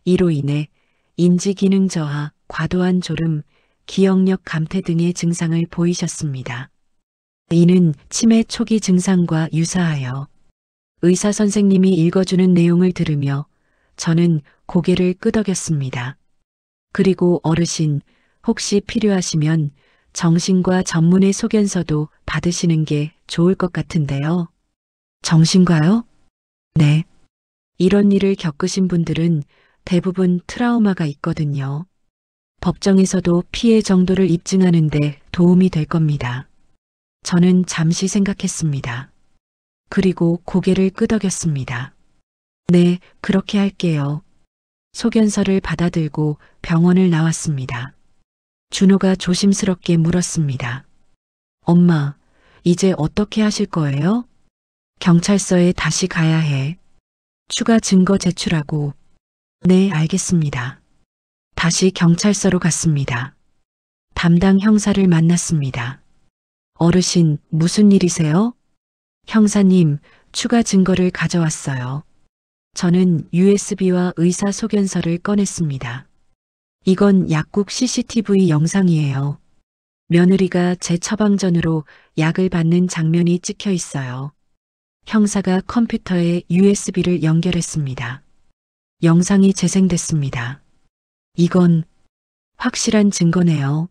이로 인해 인지기능 저하, 과도한 졸음, 기억력 감퇴 등의 증상을 보이셨습니다. 이는 치매 초기 증상과 유사하여 의사 선생님이 읽어주는 내용을 들으며 저는 고개를 끄덕였습니다. 그리고 어르신, 혹시 필요하시면 정신과 전문의 소견서도 받으시는 게 좋을 것 같은데요. 정신과요? 네. 이런 일을 겪으신 분들은 대부분 트라우마가 있거든요. 법정에서도 피해 정도를 입증하는데 도움이 될 겁니다. 저는 잠시 생각했습니다. 그리고 고개를 끄덕였습니다. 네, 그렇게 할게요. 소견서를 받아들고 병원을 나왔습니다. 준호가 조심스럽게 물었습니다. 엄마, 이제 어떻게 하실 거예요? 경찰서에 다시 가야 해. 추가 증거 제출하고. 네, 알겠습니다. 다시 경찰서로 갔습니다. 담당 형사를 만났습니다. 어르신, 무슨 일이세요? 형사님, 추가 증거를 가져왔어요. 저는 USB와 의사 소견서를 꺼냈습니다. 이건 약국 CCTV 영상이에요. 며느리가 제 처방전으로 약을 받는 장면이 찍혀 있어요. 형사가 컴퓨터에 USB를 연결했습니다. 영상이 재생됐습니다. 이건 확실한 증거네요.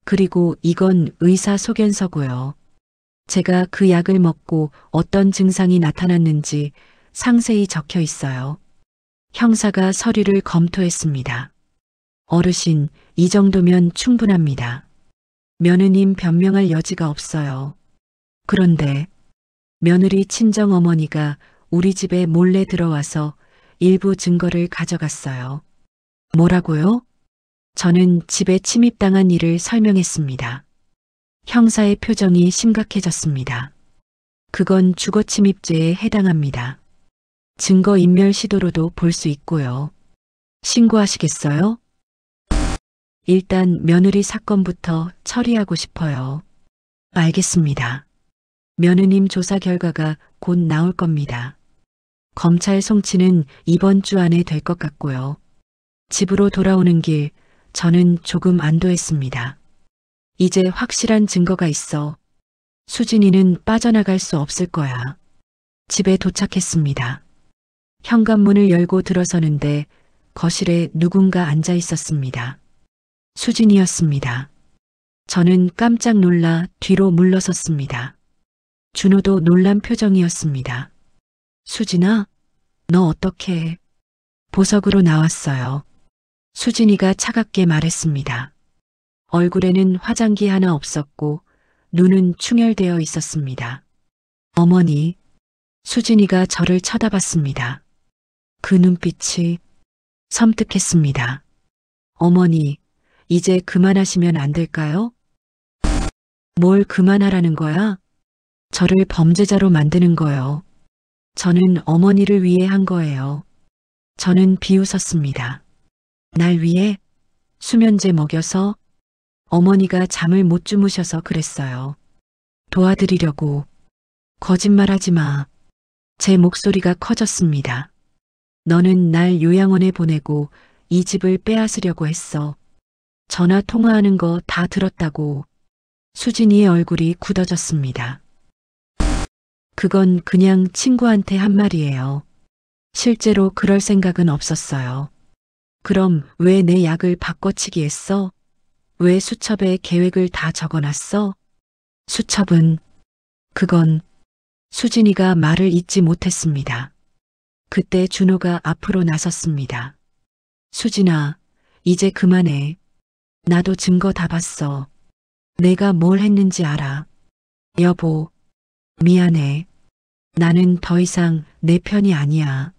그리고 이건 의사 소견서고요. 제가 그 약을 먹고 어떤 증상이 나타났는지 상세히 적혀 있어요. 형사가 서류를 검토했습니다. 어르신, 이 정도면 충분합니다. 며느님 변명할 여지가 없어요. 그런데 며느리 친정어머니가 우리 집에 몰래 들어와서 일부 증거를 가져갔어요. 뭐라고요? 저는 집에 침입당한 일을 설명했습니다. 형사의 표정이 심각해졌습니다. 그건 주거침입죄에 해당합니다. 증거인멸 시도로도 볼 수 있고요. 신고하시겠어요? 일단 며느리 사건부터 처리하고 싶어요. 알겠습니다. 며느님 조사 결과가 곧 나올 겁니다. 검찰 송치는 이번 주 안에 될 것 같고요. 집으로 돌아오는 길 저는 조금 안도했습니다. 이제 확실한 증거가 있어. 수진이는 빠져나갈 수 없을 거야. 집에 도착했습니다. 현관문을 열고 들어서는데 거실에 누군가 앉아 있었습니다. 수진이었습니다. 저는 깜짝 놀라 뒤로 물러섰습니다. 준호도 놀란 표정이었습니다. 수진아, 너 어떻게 해? 보석으로 나왔어요. 수진이가 차갑게 말했습니다. 얼굴에는 화장기 하나 없었고 눈은 충혈되어 있었습니다. 어머니, 수진이가 저를 쳐다봤습니다. 그 눈빛이 섬뜩했습니다. 어머니, 이제 그만하시면 안 될까요? 뭘 그만하라는 거야? 저를 범죄자로 만드는 거요. 저는 어머니를 위해 한 거예요. 저는 비웃었습니다. 날 위해 수면제 먹여서 어머니가 잠을 못 주무셔서 그랬어요. 도와드리려고. 거짓말하지 마. 제 목소리가 커졌습니다. 너는 날 요양원에 보내고 이 집을 빼앗으려고 했어. 전화 통화하는 거 다 들었다고. 수진이의 얼굴이 굳어졌습니다. 그건 그냥 친구한테 한 말이에요. 실제로 그럴 생각은 없었어요. 그럼 왜 내 약을 바꿔치기 했어? 왜 수첩에 계획을 다 적어놨어? 수첩은, 그건 수진이가 말을 잇지 못했습니다. 그때 준호가 앞으로 나섰습니다. 수진아, 이제 그만해. 나도 증거 다 봤어. 내가 뭘 했는지 알아. 여보, 미안해. 나는 더 이상 내 편이 아니야.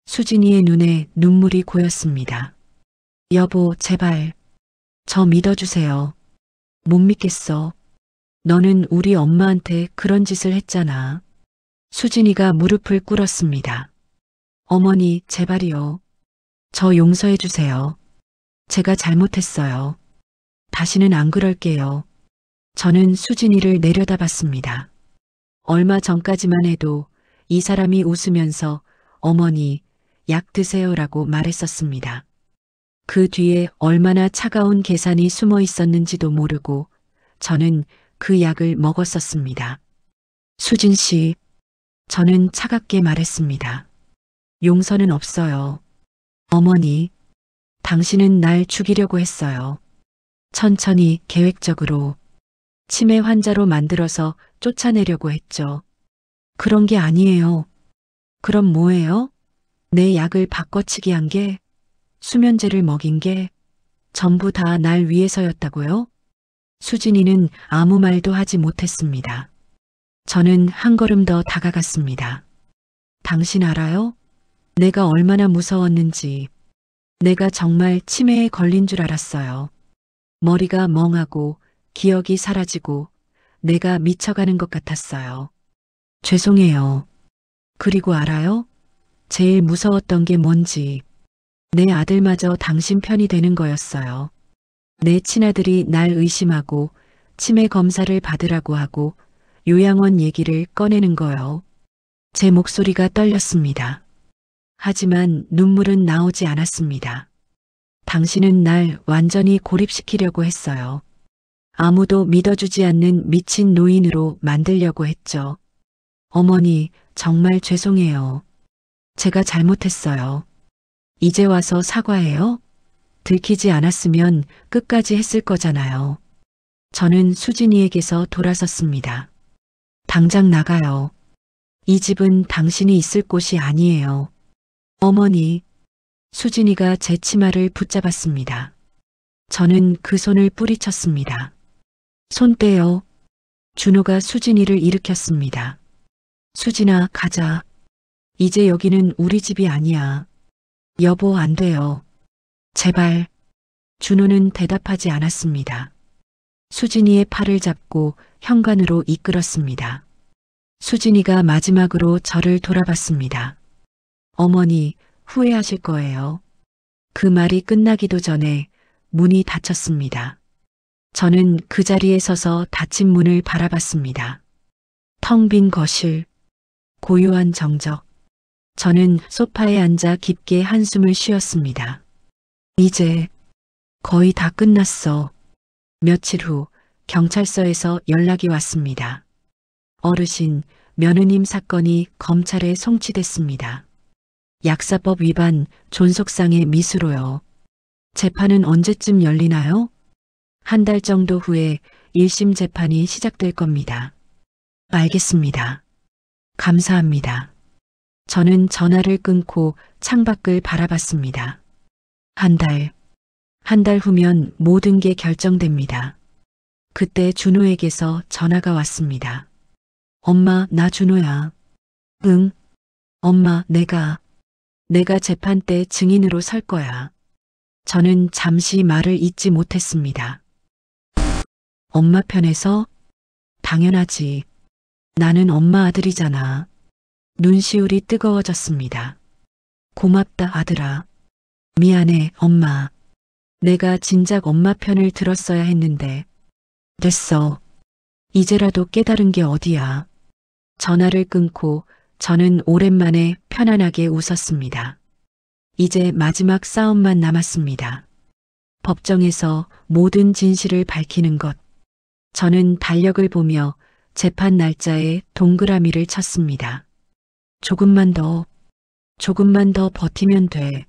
수진이의 눈에 눈물이 고였습니다. 여보, 제발. 저 믿어주세요. 못 믿겠어. 너는 우리 엄마한테 그런 짓을 했잖아. 수진이가 무릎을 꿇었습니다. 어머니, 제발이요. 저 용서해 주세요. 제가 잘못했어요. 다시는 안 그럴게요. 저는 수진이를 내려다봤습니다. 얼마 전까지만 해도 이 사람이 웃으면서 어머니, 약 드세요라고 말했었습니다. 그 뒤에 얼마나 차가운 계산이 숨어 있었는지도 모르고 저는 그 약을 먹었었습니다. 수진 씨, 저는 차갑게 말했습니다. 용서는 없어요. 어머니, 당신은 날 죽이려고 했어요. 천천히 계획적으로 치매 환자로 만들어서 쫓아내려고 했죠. 그런 게 아니에요. 그럼 뭐예요? 내 약을 바꿔치기 한 게, 수면제를 먹인 게 전부 다 날 위해서였다고요? 수진이는 아무 말도 하지 못했습니다. 저는 한 걸음 더 다가갔습니다. 당신 알아요? 내가 얼마나 무서웠는지. 내가 정말 치매에 걸린 줄 알았어요. 머리가 멍하고 기억이 사라지고 내가 미쳐가는 것 같았어요. 죄송해요. 그리고 알아요? 제일 무서웠던 게 뭔지. 내 아들마저 당신 편이 되는 거였어요. 내 친아들이 날 의심하고 치매 검사를 받으라고 하고 요양원 얘기를 꺼내는 거요. 제 목소리가 떨렸습니다. 하지만 눈물은 나오지 않았습니다. 당신은 날 완전히 고립시키려고 했어요. 아무도 믿어주지 않는 미친 노인으로 만들려고 했죠. 어머니, 정말 죄송해요. 제가 잘못했어요. 이제 와서 사과해요? 들키지 않았으면 끝까지 했을 거잖아요. 저는 수진이에게서 돌아섰습니다. 당장 나가요. 이 집은 당신이 있을 곳이 아니에요. 어머니, 수진이가 제 치마를 붙잡았습니다. 저는 그 손을 뿌리쳤습니다. 손 떼요. 준호가 수진이를 일으켰습니다. 수진아, 가자. 이제 여기는 우리 집이 아니야. 여보, 안 돼요. 제발. 준호는 대답하지 않았습니다. 수진이의 팔을 잡고 현관으로 이끌었습니다. 수진이가 마지막으로 저를 돌아봤습니다. 어머니, 후회하실 거예요. 그 말이 끝나기도 전에 문이 닫혔습니다. 저는 그 자리에 서서 닫힌 문을 바라봤습니다. 텅 빈 거실, 고요한 정적. 저는 소파에 앉아 깊게 한숨을 쉬었습니다. 이제 거의 다 끝났어. 며칠 후 경찰서에서 연락이 왔습니다. 어르신, 며느님 사건이 검찰에 송치됐습니다. 약사법 위반, 존속상해 미수로요. 재판은 언제쯤 열리나요? 한 달 정도 후에 1심 재판이 시작될 겁니다. 알겠습니다. 감사합니다. 저는 전화를 끊고 창밖을 바라봤습니다. 한 달 후면 모든 게 결정됩니다. 그때 준호에게서 전화가 왔습니다. 엄마, 나 준호야. 응? 엄마, 내가 재판 때 증인으로 설 거야. 저는 잠시 말을 잇지 못했습니다. 엄마 편에서? 당연하지. 나는 엄마 아들이잖아. 눈시울이 뜨거워졌습니다. 고맙다, 아들아. 미안해, 엄마. 내가 진작 엄마 편을 들었어야 했는데. 됐어. 이제라도 깨달은 게 어디야. 전화를 끊고 저는 오랜만에 편안하게 웃었습니다. 이제 마지막 싸움만 남았습니다. 법정에서 모든 진실을 밝히는 것. 저는 달력을 보며 재판 날짜에 동그라미를 쳤습니다. 조금만 더 버티면 돼.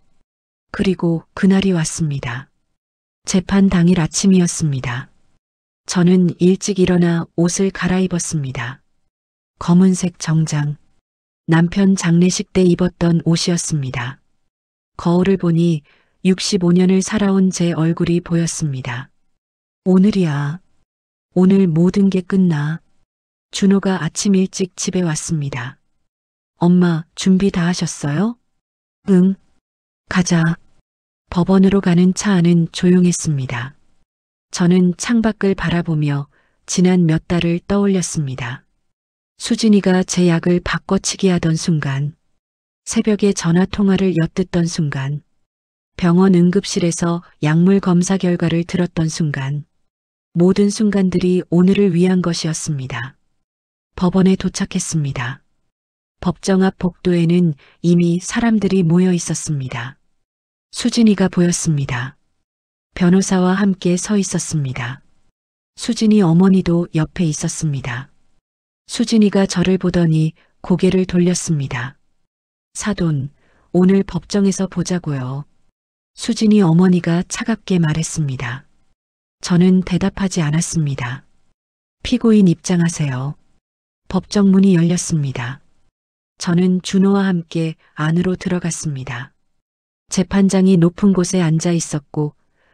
그리고 그날이 왔습니다. 재판 당일 아침이었습니다. 저는 일찍 일어나 옷을 갈아입었습니다. 검은색 정장. 남편 장례식 때 입었던 옷이었습니다. 거울을 보니 65년을 살아온 제 얼굴이 보였습니다. 오늘이야. 오늘 모든 게 끝나. 준호가 아침 일찍 집에 왔습니다. 엄마, 준비 다 하셨어요? 응. 가자. 법원으로 가는 차 안은 조용했습니다. 저는 창밖을 바라보며 지난 몇 달을 떠올렸습니다. 수진이가 제 약을 바꿔치기 하던 순간, 새벽에 전화 통화를 엿듣던 순간, 병원 응급실에서 약물 검사 결과를 들었던 순간, 모든 순간들이 오늘을 위한 것이었습니다. 법원에 도착했습니다. 법정 앞 복도에는 이미 사람들이 모여 있었습니다. 수진이가 보였습니다. 변호사와 함께 서 있었습니다. 수진이 어머니도 옆에 있었습니다. 수진이가 저를 보더니 고개를 돌렸습니다. 사돈, 오늘 법정에서 보자고요. 수진이 어머니가 차갑게 말했습니다. 저는 대답하지 않았습니다. 피고인 입장하세요. 법정 문이 열렸습니다. 저는 준호와 함께 안으로 들어갔습니다. 재판장이 높은 곳에 앉아 있었고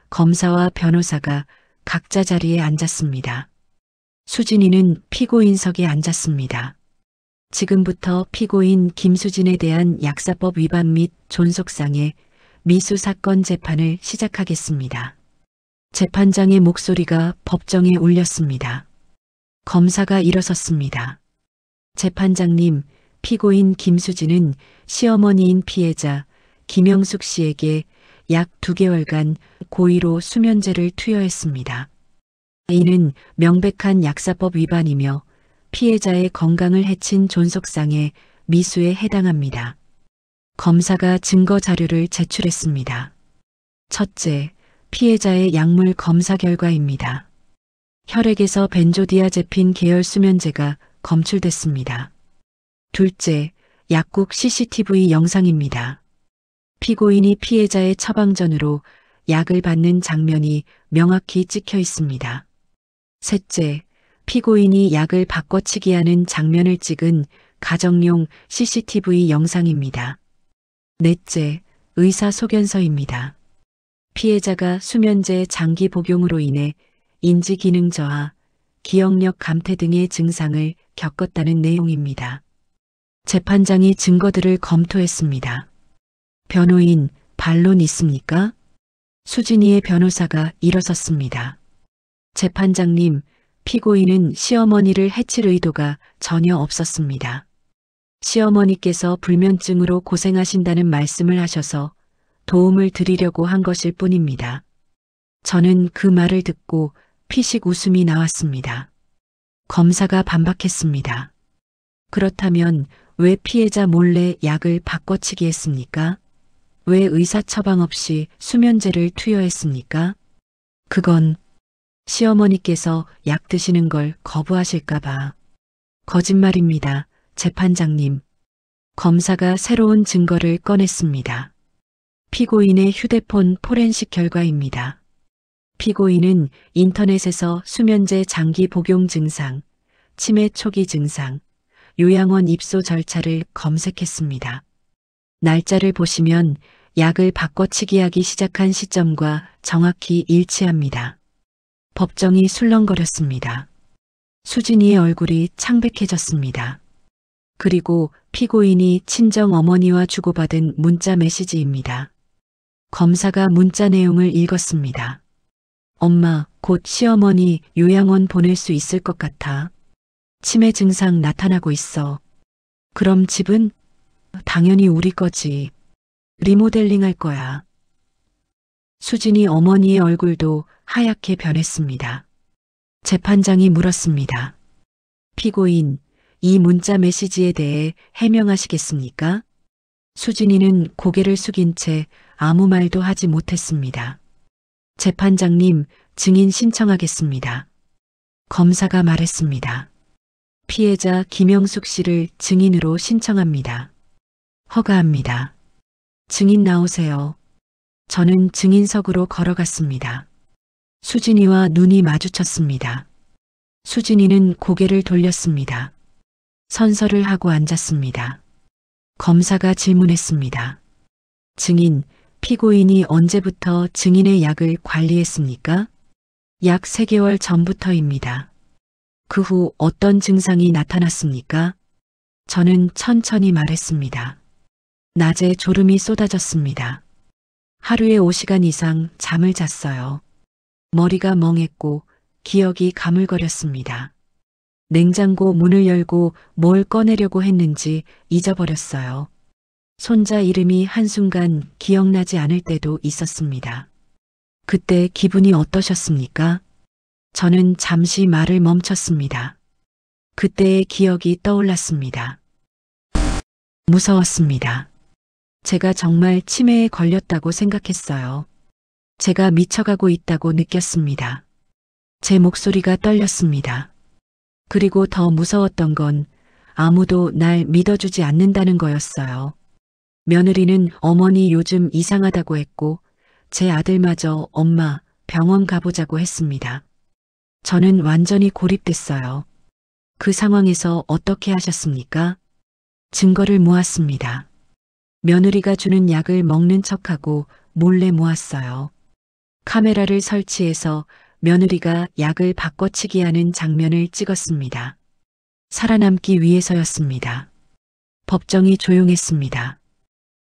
검사와 변호사가 각자 자리에 앉았습니다. 수진이는 피고인석에 앉았습니다. 지금부터 피고인 김수진에 대한 약사법 위반 및 존속상해 미수 사건 재판을 시작하겠습니다. 재판장의 목소리가 법정에 울렸습니다. 검사가 일어섰습니다. 재판장님, 피고인 김수진은 시어머니인 피해자 김영숙 씨에게 약 2개월간 고의로 수면제를 투여했습니다. 이는 명백한 약사법 위반이며 피해자의 건강을 해친 존속상해 미수에 해당합니다. 검사가 증거 자료를 제출했습니다. 첫째, 피해자의 약물 검사 결과입니다. 혈액에서 벤조디아제핀 계열 수면제가 검출됐습니다. 둘째, 약국 CCTV 영상입니다. 피고인이 피해자의 처방전으로 약을 받는 장면이 명확히 찍혀 있습니다. 셋째, 피고인이 약을 바꿔치기 하는 장면을 찍은 가정용 CCTV 영상입니다. 넷째, 의사 소견서입니다. 피해자가 수면제 장기 복용으로 인해 인지 기능 저하, 기억력 감퇴 등의 증상을 겪었다는 내용입니다. 재판장이 증거들을 검토했습니다. 변호인, 반론 있습니까? 수진이의 변호사가 일어섰습니다. 재판장님, 피고인은 시어머니를 해칠 의도가 전혀 없었습니다. 시어머니께서 불면증으로 고생하신다는 말씀을 하셔서 도움을 드리려고 한 것일 뿐입니다. 저는 그 말을 듣고 피식 웃음이 나왔습니다. 검사가 반박했습니다. 그렇다면 왜 피해자 몰래 약을 바꿔치기 했습니까? 왜 의사 처방 없이 수면제를 투여했습니까? 그건 시어머니께서 약 드시는 걸 거부하실까봐. 거짓말입니다, 재판장님. 검사가 새로운 증거를 꺼냈습니다. 피고인의 휴대폰 포렌식 결과입니다. 피고인은 인터넷에서 수면제 장기 복용 증상, 치매 초기 증상, 요양원 입소 절차를 검색했습니다. 날짜를 보시면 약을 바꿔치기 하기 시작한 시점과 정확히 일치합니다. 법정이 술렁거렸습니다. 수진이의 얼굴이 창백해졌습니다. 그리고 피고인이 친정 어머니와 주고받은 문자 메시지입니다. 검사가 문자 내용을 읽었습니다. 엄마, 곧 시어머니 요양원 보낼 수 있을 것 같아. 치매 증상 나타나고 있어. 그럼 집은? 당연히 우리 거지. 리모델링 할 거야. 수진이 어머니의 얼굴도 하얗게 변했습니다. 재판장이 물었습니다. 피고인, 이 문자 메시지에 대해 해명하시겠습니까? 수진이는 고개를 숙인 채 아무 말도 하지 못했습니다. 재판장님, 증인 신청하겠습니다. 검사가 말했습니다. 피해자 김영숙 씨를 증인으로 신청합니다. 허가합니다. 증인 나오세요. 저는 증인석으로 걸어갔습니다. 수진이와 눈이 마주쳤습니다. 수진이는 고개를 돌렸습니다. 선서를 하고 앉았습니다. 검사가 질문했습니다. 증인, 피고인이 언제부터 증인의 약을 관리했습니까? 약 3개월 전부터입니다. 그 후 어떤 증상이 나타났습니까? 저는 천천히 말했습니다. 낮에 졸음이 쏟아졌습니다. 하루에 5시간 이상 잠을 잤어요. 머리가 멍했고 기억이 가물거렸습니다. 냉장고 문을 열고 뭘 꺼내려고 했는지 잊어버렸어요. 손자 이름이 한순간 기억나지 않을 때도 있었습니다. 그때 기분이 어떠셨습니까? 저는 잠시 말을 멈췄습니다. 그때의 기억이 떠올랐습니다. 무서웠습니다. 제가 정말 치매에 걸렸다고 생각했어요. 제가 미쳐가고 있다고 느꼈습니다. 제 목소리가 떨렸습니다. 그리고 더 무서웠던 건 아무도 날 믿어주지 않는다는 거였어요. 며느리는 어머니 요즘 이상하다고 했고 제 아들마저 엄마 병원 가보자고 했습니다. 저는 완전히 고립됐어요. 그 상황에서 어떻게 하셨습니까? 증거를 모았습니다. 며느리가 주는 약을 먹는 척하고 몰래 모았어요. 카메라를 설치해서 며느리가 약을 바꿔치기 하는 장면을 찍었습니다. 살아남기 위해서였습니다. 법정이 조용했습니다.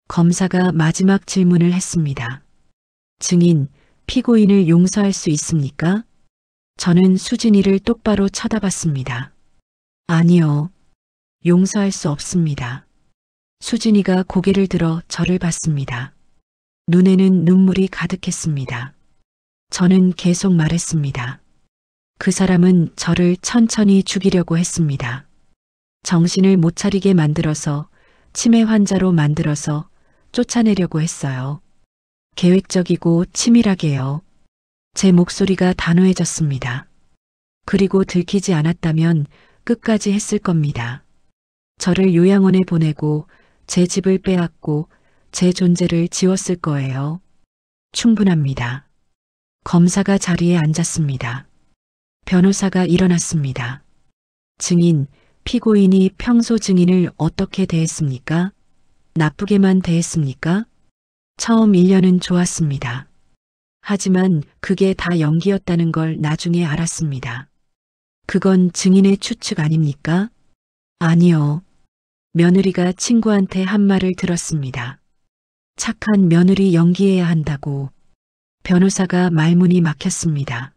검사가 마지막 질문을 했습니다. 증인, 피고인을 용서할 수 있습니까? 저는 수진이를 똑바로 쳐다봤습니다. 아니요. 용서할 수 없습니다. 수진이가 고개를 들어 저를 봤습니다. 눈에는 눈물이 가득했습니다. 저는 계속 말했습니다. 그 사람은 저를 천천히 죽이려고 했습니다. 정신을 못 차리게 만들어서 치매 환자로 만들어서 쫓아내려고 했어요. 계획적이고 치밀하게요. 제 목소리가 단호해졌습니다. 그리고 들키지 않았다면 끝까지 했을 겁니다. 저를 요양원에 보내고 제 집을 빼앗고 제 존재를 지웠을 거예요. 충분합니다. 검사가 자리에 앉았습니다. 변호사가 일어났습니다. 증인, 피고인이 평소 증인을 어떻게 대했습니까? 나쁘게만 대했습니까? 처음 1년은 좋았습니다. 하지만 그게 다 연기였다는 걸 나중에 알았습니다. 그건 증인의 추측 아닙니까? 아니요. 며느리가 친구한테 한 말을 들었습니다. 착한 며느리 연기해야 한다고. 변호사가 말문이 막혔습니다.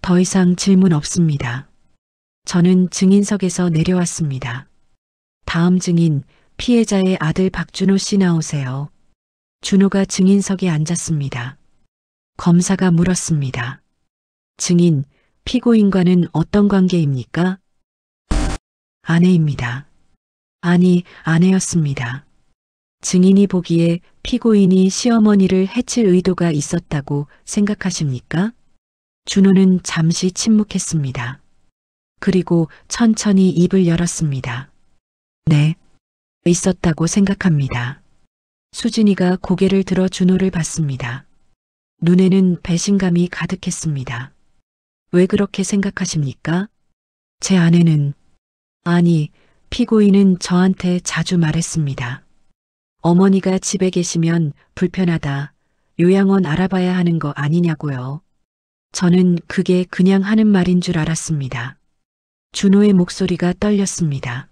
더 이상 질문 없습니다. 저는 증인석에서 내려왔습니다. 다음 증인, 피해자의 아들 박준호 씨 나오세요. 준호가 증인석에 앉았습니다. 검사가 물었습니다. 증인, 피고인과는 어떤 관계입니까? 아내입니다. 아니, 아내였습니다. 증인이 보기에 피고인이 시어머니를 해칠 의도가 있었다고 생각하십니까? 준호는 잠시 침묵했습니다. 그리고 천천히 입을 열었습니다. 네, 있었다고 생각합니다. 수진이가 고개를 들어 준호를 봤습니다. 눈에는 배신감이 가득했습니다. 왜 그렇게 생각하십니까? 제 아내는, 아니, 피고인은 저한테 자주 말했습니다. 어머니가 집에 계시면 불편하다, 요양원 알아봐야 하는 거 아니냐고요. 저는 그게 그냥 하는 말인 줄 알았습니다. 준호의 목소리가 떨렸습니다.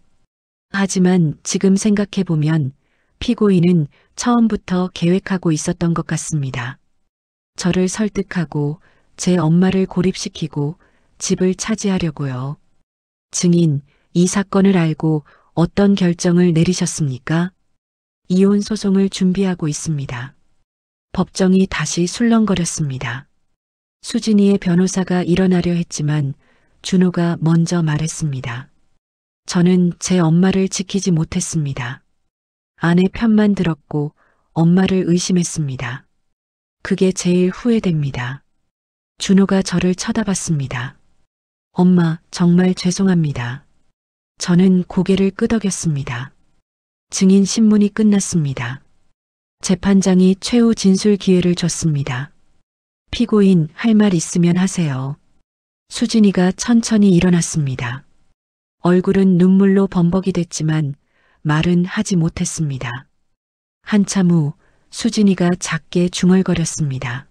하지만 지금 생각해보면 피고인은 처음부터 계획하고 있었던 것 같습니다. 저를 설득하고 제 엄마를 고립시키고 집을 차지하려고요. 증인, 이 사건을 알고 어떤 결정을 내리셨습니까? 이혼 소송을 준비하고 있습니다. 법정이 다시 술렁거렸습니다. 수진이의 변호사가 일어나려 했지만 준호가 먼저 말했습니다. 저는 제 엄마를 지키지 못했습니다. 아내 편만 들었고 엄마를 의심했습니다. 그게 제일 후회됩니다. 준호가 저를 쳐다봤습니다. 엄마, 정말 죄송합니다. 저는 고개를 끄덕였습니다. 증인 신문이 끝났습니다. 재판장이 최후 진술 기회를 줬습니다. 피고인, 할 말 있으면 하세요. 수진이가 천천히 일어났습니다. 얼굴은 눈물로 범벅이 됐지만 말은 하지 못했습니다. 한참 후 수진이가 작게 중얼거렸습니다.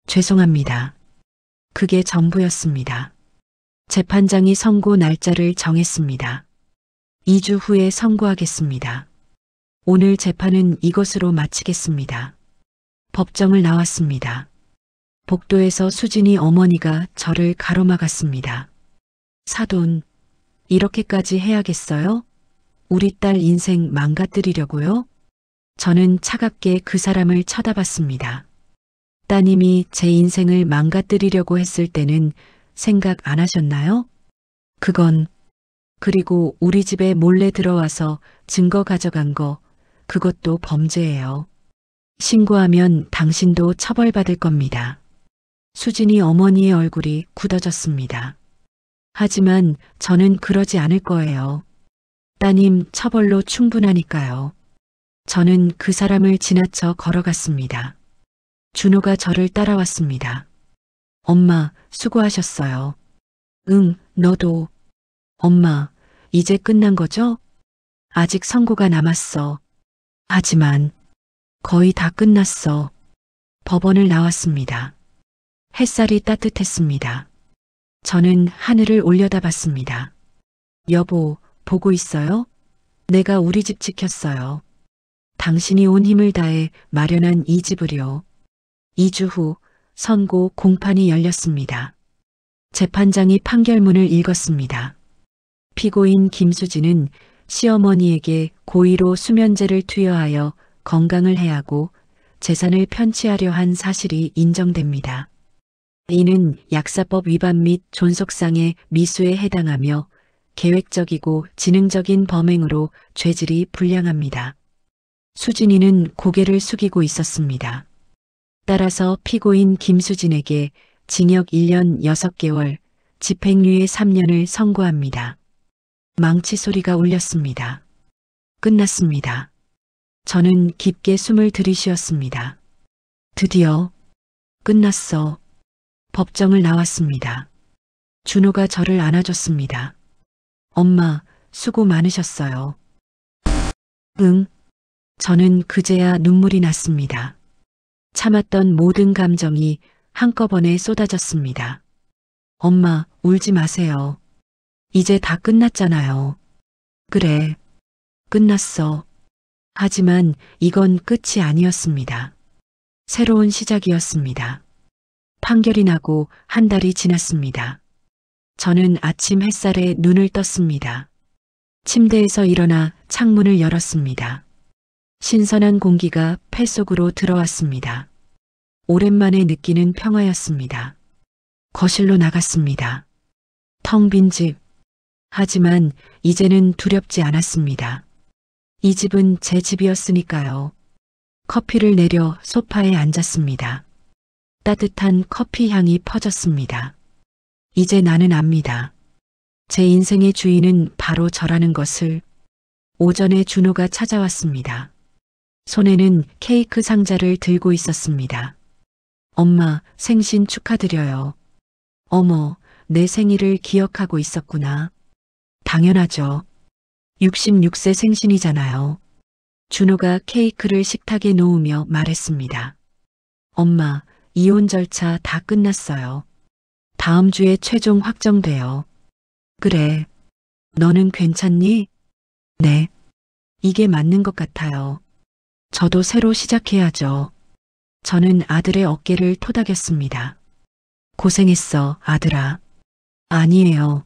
죄송합니다. 그게 전부였습니다. 재판장이 선고 날짜를 정했습니다. 2주 후에 선고하겠습니다. 오늘 재판은 이것으로 마치겠습니다. 법정을 나왔습니다. 복도에서 수진이 어머니가 저를 가로막았습니다. 사돈, 이렇게까지 해야겠어요? 우리 딸 인생 망가뜨리려고요? 저는 차갑게 그 사람을 쳐다봤습니다. 따님이 제 인생을 망가뜨리려고 했을 때는 생각 안 하셨나요? 그건, 그리고 우리 집에 몰래 들어와서 증거 가져간 거, 그것도 범죄예요. 신고하면 당신도 처벌받을 겁니다. 수진이 어머니의 얼굴이 굳어졌습니다. 하지만 저는 그러지 않을 거예요. 따님 처벌로 충분하니까요. 저는 그 사람을 지나쳐 걸어갔습니다. 준호가 저를 따라왔습니다. 엄마, 수고하셨어요. 응, 너도. 엄마, 이제 끝난 거죠? 아직 선고가 남았어. 하지만 거의 다 끝났어. 법원을 나왔습니다. 햇살이 따뜻했습니다. 저는 하늘을 올려다봤습니다. 여보, 보고 있어요? 내가 우리 집 지켰어요. 당신이 온 힘을 다해 마련한 이 집을요. 2주 후 선고 공판이 열렸습니다. 재판장이 판결문을 읽었습니다. 피고인 김수진은 시어머니에게 고의로 수면제를 투여하여 건강을 해하고 재산을 편취하려 한 사실이 인정됩니다. 이는 약사법 위반 및 존속상의 미수에 해당하며 계획적이고 지능적인 범행으로 죄질이 불량합니다. 수진이는 고개를 숙이고 있었습니다. 따라서 피고인 김수진에게 징역 1년 6개월, 집행유예 3년을 선고합니다. 망치 소리가 울렸습니다. 끝났습니다. 저는 깊게 숨을 들이쉬었습니다. 드디어 끝났어. 법정을 나왔습니다. 준호가 저를 안아줬습니다. 엄마, 수고 많으셨어요. 응. 저는 그제야 눈물이 났습니다. 참았던 모든 감정이 한꺼번에 쏟아졌습니다. 엄마, 울지 마세요. 이제 다 끝났잖아요. 그래, 끝났어. 하지만 이건 끝이 아니었습니다. 새로운 시작이었습니다. 판결이 나고 한 달이 지났습니다. 저는 아침 햇살에 눈을 떴습니다. 침대에서 일어나 창문을 열었습니다. 신선한 공기가 폐 속으로 들어왔습니다. 오랜만에 느끼는 평화였습니다. 거실로 나갔습니다. 텅 빈 집. 하지만 이제는 두렵지 않았습니다. 이 집은 제 집이었으니까요. 커피를 내려 소파에 앉았습니다. 따뜻한 커피 향이 퍼졌습니다. 이제 나는 압니다. 제 인생의 주인은 바로 저라는 것을. 오전에 준호가 찾아왔습니다. 손에는 케이크 상자를 들고 있었습니다. 엄마, 생신 축하드려요. 어머, 내 생일을 기억하고 있었구나. 당연하죠. 66세 생신이잖아요. 준호가 케이크를 식탁에 놓으며 말했습니다. 엄마, 이혼 절차 다 끝났어요. 다음 주에 최종 확정돼요. 그래. 너는 괜찮니? 네. 이게 맞는 것 같아요. 저도 새로 시작해야죠. 저는 아들의 어깨를 토닥였습니다. 고생했어, 아들아. 아니에요.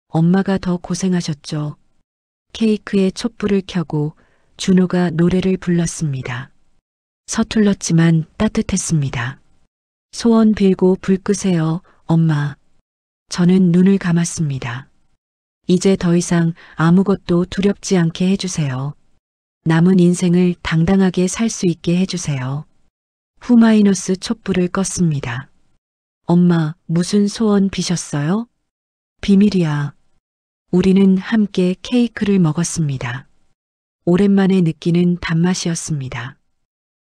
엄마가 더 고생하셨죠. 케이크에 촛불을 켜고 준호가 노래를 불렀습니다. 서툴렀지만 따뜻했습니다. 소원 빌고 불 끄세요, 엄마. 저는 눈을 감았습니다. 이제 더 이상 아무것도 두렵지 않게 해주세요. 남은 인생을 당당하게 살 수 있게 해주세요. 후마이너스 촛불을 껐습니다. 엄마, 무슨 소원 비셨어요? 비밀이야. 우리는 함께 케이크를 먹었습니다. 오랜만에 느끼는 단맛이었습니다.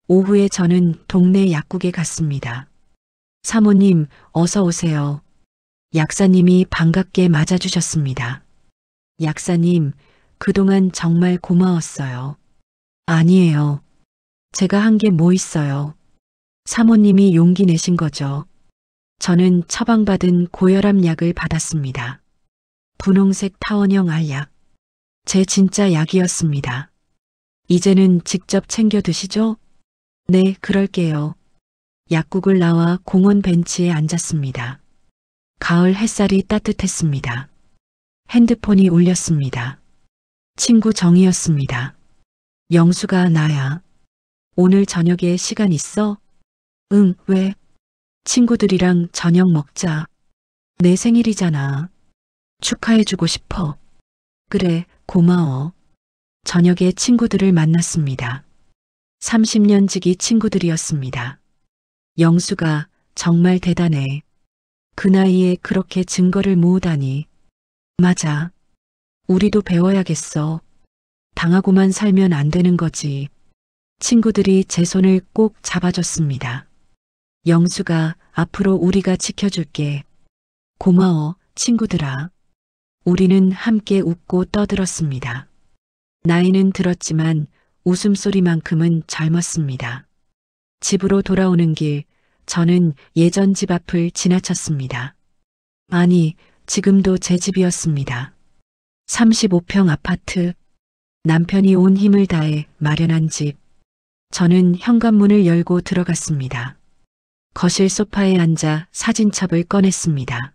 오후에 저는 동네 약국에 갔습니다. 사모님, 어서 오세요. 약사님이 반갑게 맞아주셨습니다. 약사님, 그동안 정말 고마웠어요. 아니에요. 제가 한 게 뭐 있어요. 사모님이 용기 내신 거죠. 저는 처방받은 고혈압 약을 받았습니다. 분홍색 타원형 알약. 제 진짜 약이었습니다. 이제는 직접 챙겨 드시죠? 네, 그럴게요. 약국을 나와 공원 벤치에 앉았습니다. 가을 햇살이 따뜻했습니다. 핸드폰이 울렸습니다. 친구 정이었습니다. 영수가 나야. 오늘 저녁에 시간 있어? 응, 왜? 친구들이랑 저녁 먹자. 내 생일이잖아. 축하해주고 싶어. 그래, 고마워. 저녁에 친구들을 만났습니다. 30년 지기 친구들이었습니다. 영수가 정말 대단해. 그 나이에 그렇게 증거를 모으다니. 맞아. 우리도 배워야겠어. 당하고만 살면 안 되는 거지. 친구들이 제 손을 꼭 잡아줬습니다. 영수가 앞으로 우리가 지켜줄게. 고마워, 친구들아. 우리는 함께 웃고 떠들었습니다. 나이는 들었지만 웃음소리만큼은 젊었습니다. 집으로 돌아오는 길, 저는 예전 집 앞을 지나쳤습니다. 아니, 지금도 제 집이었습니다. 35평 아파트. 남편이 온 힘을 다해 마련한 집. 저는 현관문을 열고 들어갔습니다. 거실 소파에 앉아 사진첩을 꺼냈습니다.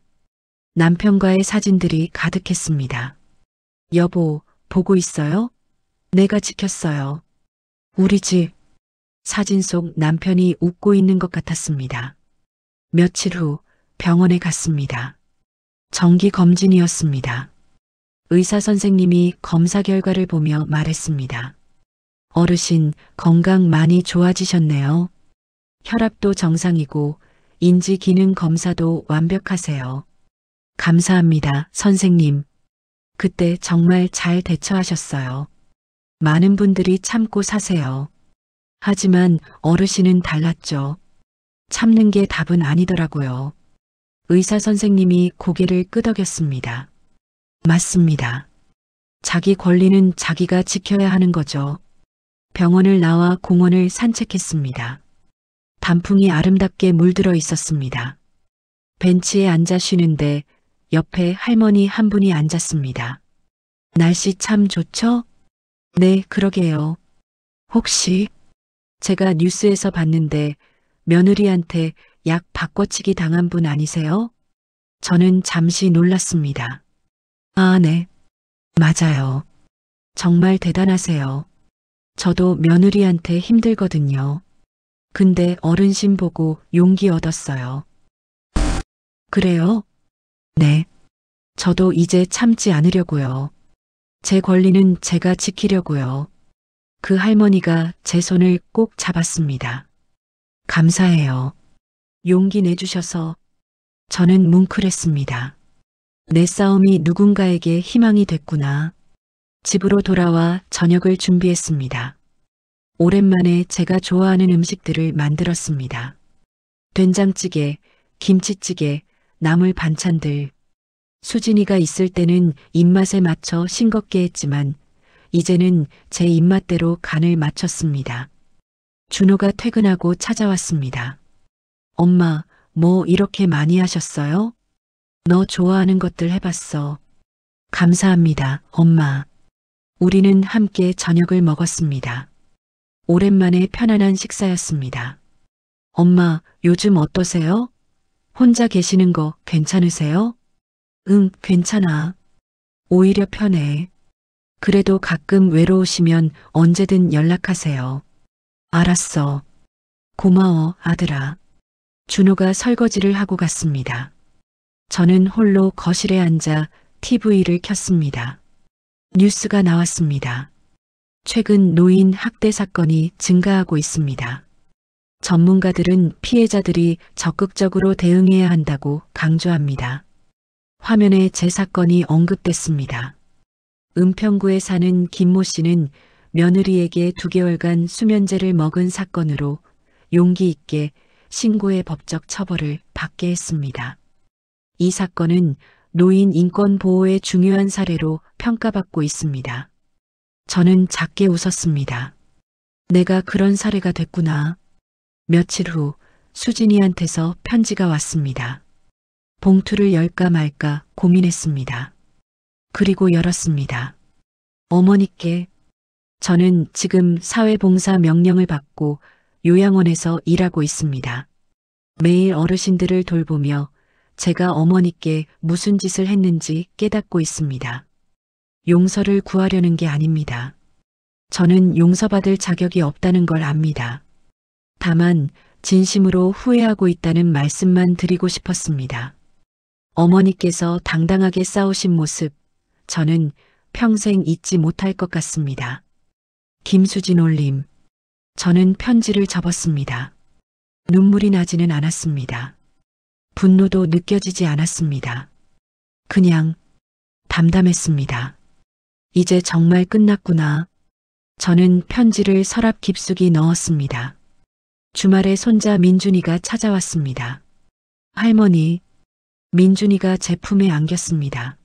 남편과의 사진들이 가득했습니다. 여보, 보고 있어요? 내가 지켰어요. 우리 집. 사진 속 남편이 웃고 있는 것 같았습니다. 며칠 후 병원에 갔습니다. 정기 검진이었습니다. 의사 선생님이 검사 결과를 보며 말했습니다. 어르신, 건강 많이 좋아지셨네요. 혈압도 정상이고 인지 기능 검사도 완벽하세요. 감사합니다, 선생님. 그때 정말 잘 대처하셨어요. 많은 분들이 참고 사세요. 하지만 어르신은 달랐죠. 참는 게 답은 아니더라고요. 의사 선생님이 고개를 끄덕였습니다. 맞습니다. 자기 권리는 자기가 지켜야 하는 거죠. 병원을 나와 공원을 산책했습니다. 단풍이 아름답게 물들어 있었습니다. 벤치에 앉아 쉬는데 옆에 할머니 한 분이 앉았습니다. 날씨 참 좋죠? 네, 그러게요. 혹시 제가 뉴스에서 봤는데 며느리한테 약 바꿔치기 당한 분 아니세요? 저는 잠시 놀랐습니다. 아, 네. 맞아요. 정말 대단하세요. 저도 며느리한테 힘들거든요. 근데 어른신 보고 용기 얻었어요. 그래요? 네. 저도 이제 참지 않으려고요. 제 권리는 제가 지키려고요. 그 할머니가 제 손을 꼭 잡았습니다. 감사해요. 용기 내주셔서. 저는 뭉클했습니다. 내 싸움이 누군가에게 희망이 됐구나. 집으로 돌아와 저녁을 준비했습니다. 오랜만에 제가 좋아하는 음식들을 만들었습니다. 된장찌개, 김치찌개, 나물 반찬들. 수진이가 있을 때는 입맛에 맞춰 싱겁게 했지만 이제는 제 입맛대로 간을 맞췄습니다. 준호가 퇴근하고 찾아왔습니다. 엄마, 뭐 이렇게 많이 하셨어요? 너 좋아하는 것들 해봤어. 감사합니다, 엄마. 우리는 함께 저녁을 먹었습니다. 오랜만에 편안한 식사였습니다. 엄마, 요즘 어떠세요? 혼자 계시는 거 괜찮으세요? 응, 괜찮아. 오히려 편해. 그래도 가끔 외로우시면 언제든 연락하세요. 알았어. 고마워, 아들아. 준호가 설거지를 하고 갔습니다. 저는 홀로 거실에 앉아 TV를 켰습니다. 뉴스가 나왔습니다. 최근 노인 학대 사건이 증가하고 있습니다. 전문가들은 피해자들이 적극적으로 대응해야 한다고 강조합니다. 화면에 제 사건이 언급됐습니다. 은평구에 사는 김모 씨는 며느리에게 2개월간 수면제를 먹은 사건으로 용기 있게 신고의 법적 처벌을 받게 했습니다. 이 사건은 노인 인권 보호의 중요한 사례로 평가받고 있습니다. 저는 작게 웃었습니다. 내가 그런 사례가 됐구나. 며칠 후 수진이한테서 편지가 왔습니다. 봉투를 열까 말까 고민했습니다. 그리고 열었습니다. 어머니께. 저는 지금 사회봉사 명령을 받고 요양원에서 일하고 있습니다. 매일 어르신들을 돌보며 제가 어머니께 무슨 짓을 했는지 깨닫고 있습니다. 용서를 구하려는 게 아닙니다. 저는 용서받을 자격이 없다는 걸 압니다. 다만 진심으로 후회하고 있다는 말씀만 드리고 싶었습니다. 어머니께서 당당하게 싸우신 모습, 저는 평생 잊지 못할 것 같습니다. 김수진 올림. 저는 편지를 접었습니다. 눈물이 나지는 않았습니다. 분노도 느껴지지 않았습니다. 그냥 담담했습니다. 이제 정말 끝났구나. 저는 편지를 서랍 깊숙이 넣었습니다. 주말에 손자 민준이가 찾아왔습니다. 할머니, 민준이가 제 품에 안겼습니다.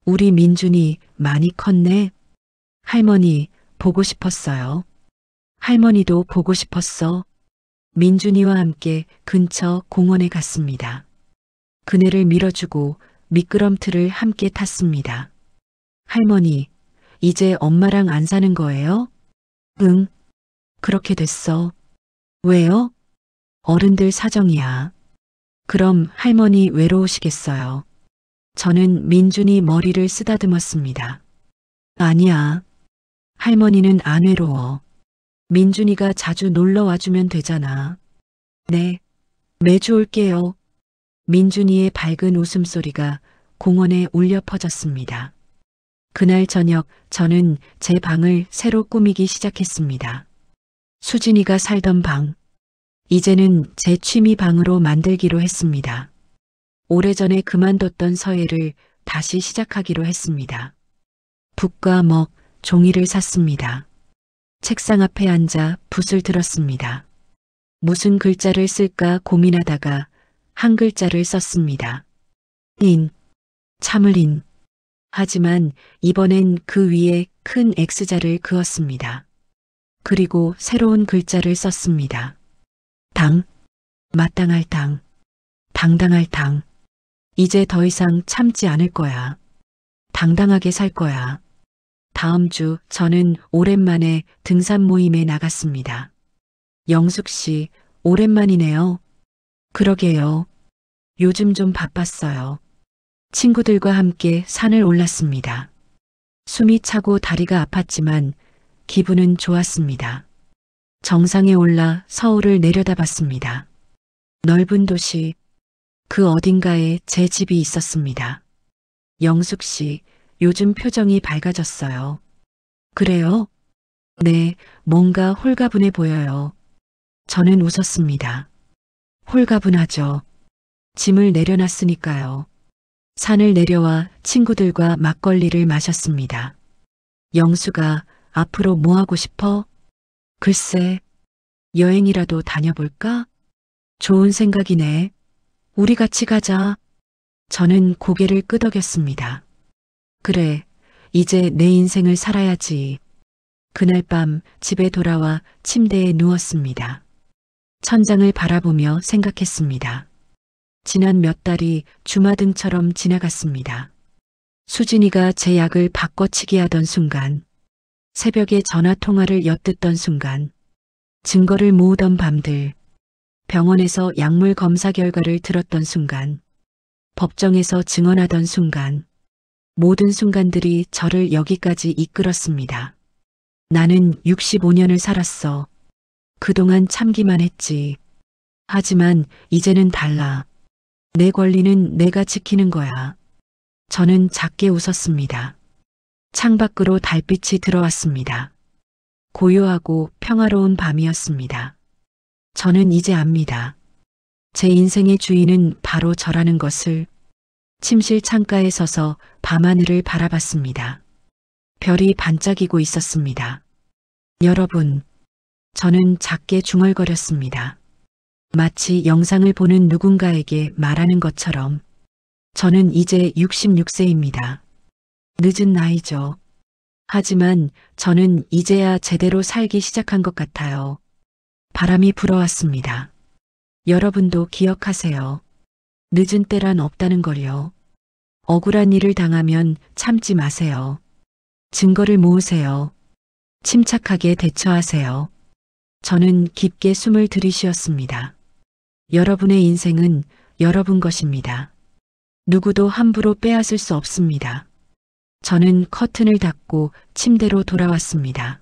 우리 민준이 많이 컸네. 할머니, 보고 싶었어요. 할머니도 보고 싶었어. 민준이와 함께 근처 공원에 갔습니다. 그네를 밀어주고 미끄럼틀을 함께 탔습니다. 할머니, 이제 엄마랑 안 사는 거예요? 응, 그렇게 됐어. 왜요? 어른들 사정이야. 그럼 할머니 외로우시겠어요. 저는 민준이 머리를 쓰다듬었습니다. 아니야. 할머니는 안 외로워. 민준이가 자주 놀러 와주면 되잖아. 네, 매주 올게요. 민준이의 밝은 웃음소리가 공원에 울려 퍼졌습니다. 그날 저녁 저는 제 방을 새로 꾸미기 시작했습니다. 수진이가 살던 방, 이제는 제 취미 방으로 만들기로 했습니다. 오래전에 그만뒀던 서예를 다시 시작하기로 했습니다. 붓과 먹, 종이를 샀습니다. 책상 앞에 앉아 붓을 들었습니다. 무슨 글자를 쓸까 고민하다가 한 글자를 썼습니다. 인, 참을 인. 하지만 이번엔 그 위에 큰 X자를 그었습니다. 그리고 새로운 글자를 썼습니다. 당, 마땅할 당, 당당할 당. 이제 더 이상 참지 않을 거야. 당당하게 살 거야. 다음 주 저는 오랜만에 등산 모임에 나갔습니다. 영숙 씨, 오랜만이네요. 그러게요. 요즘 좀 바빴어요. 친구들과 함께 산을 올랐습니다. 숨이 차고 다리가 아팠지만 기분은 좋았습니다. 정상에 올라 서울을 내려다봤습니다. 넓은 도시, 그 어딘가에 제 집이 있었습니다. 영숙 씨, 요즘 표정이 밝아졌어요. 그래요? 네, 뭔가 홀가분해 보여요. 저는 웃었습니다. 홀가분하죠. 짐을 내려놨으니까요. 산을 내려와 친구들과 막걸리를 마셨습니다. 영수가 앞으로 뭐 하고 싶어? 글쎄, 여행이라도 다녀볼까? 좋은 생각이네. 우리 같이 가자. 저는 고개를 끄덕였습니다. 그래, 이제 내 인생을 살아야지. 그날 밤 집에 돌아와 침대에 누웠습니다. 천장을 바라보며 생각했습니다. 지난 몇 달이 주마등처럼 지나갔습니다. 수진이가 제 약을 바꿔치기 하던 순간, 새벽에 전화 통화를 엿듣던 순간, 증거를 모으던 밤들, 병원에서 약물 검사 결과를 들었던 순간, 법정에서 증언하던 순간, 모든 순간들이 저를 여기까지 이끌었습니다. 나는 65년을 살았어. 그동안 참기만 했지. 하지만 이제는 달라. 내 권리는 내가 지키는 거야. 저는 작게 웃었습니다. 창밖으로 달빛이 들어왔습니다. 고요하고 평화로운 밤이었습니다. 저는 이제 압니다. 제 인생의 주인은 바로 저라는 것을. 침실 창가에 서서 밤하늘을 바라봤습니다. 별이 반짝이고 있었습니다. 여러분, 저는 작게 중얼거렸습니다. 마치 영상을 보는 누군가에게 말하는 것처럼. 저는 이제 66세입니다. 늦은 나이죠. 하지만 저는 이제야 제대로 살기 시작한 것 같아요. 바람이 불어왔습니다. 여러분도 기억하세요. 늦은 때란 없다는 걸요. 억울한 일을 당하면 참지 마세요. 증거를 모으세요. 침착하게 대처하세요. 저는 깊게 숨을 들이쉬었습니다. 여러분의 인생은 여러분 것입니다. 누구도 함부로 빼앗을 수 없습니다. 저는 커튼을 닫고 침대로 돌아왔습니다.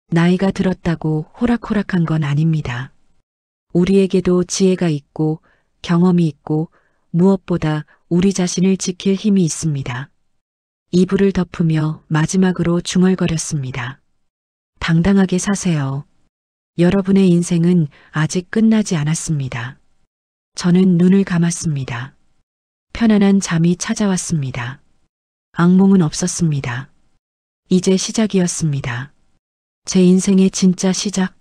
나이가 들었다고 호락호락한 건 아닙니다. 우리에게도 지혜가 있고 경험이 있고 무엇보다 우리 자신을 지킬 힘이 있습니다. 이불을 덮으며 마지막으로 중얼거렸습니다. 당당하게 사세요. 여러분의 인생은 아직 끝나지 않았습니다. 저는 눈을 감았습니다. 편안한 잠이 찾아왔습니다. 악몽은 없었습니다. 이제 시작이었습니다. 제 인생의 진짜 시작.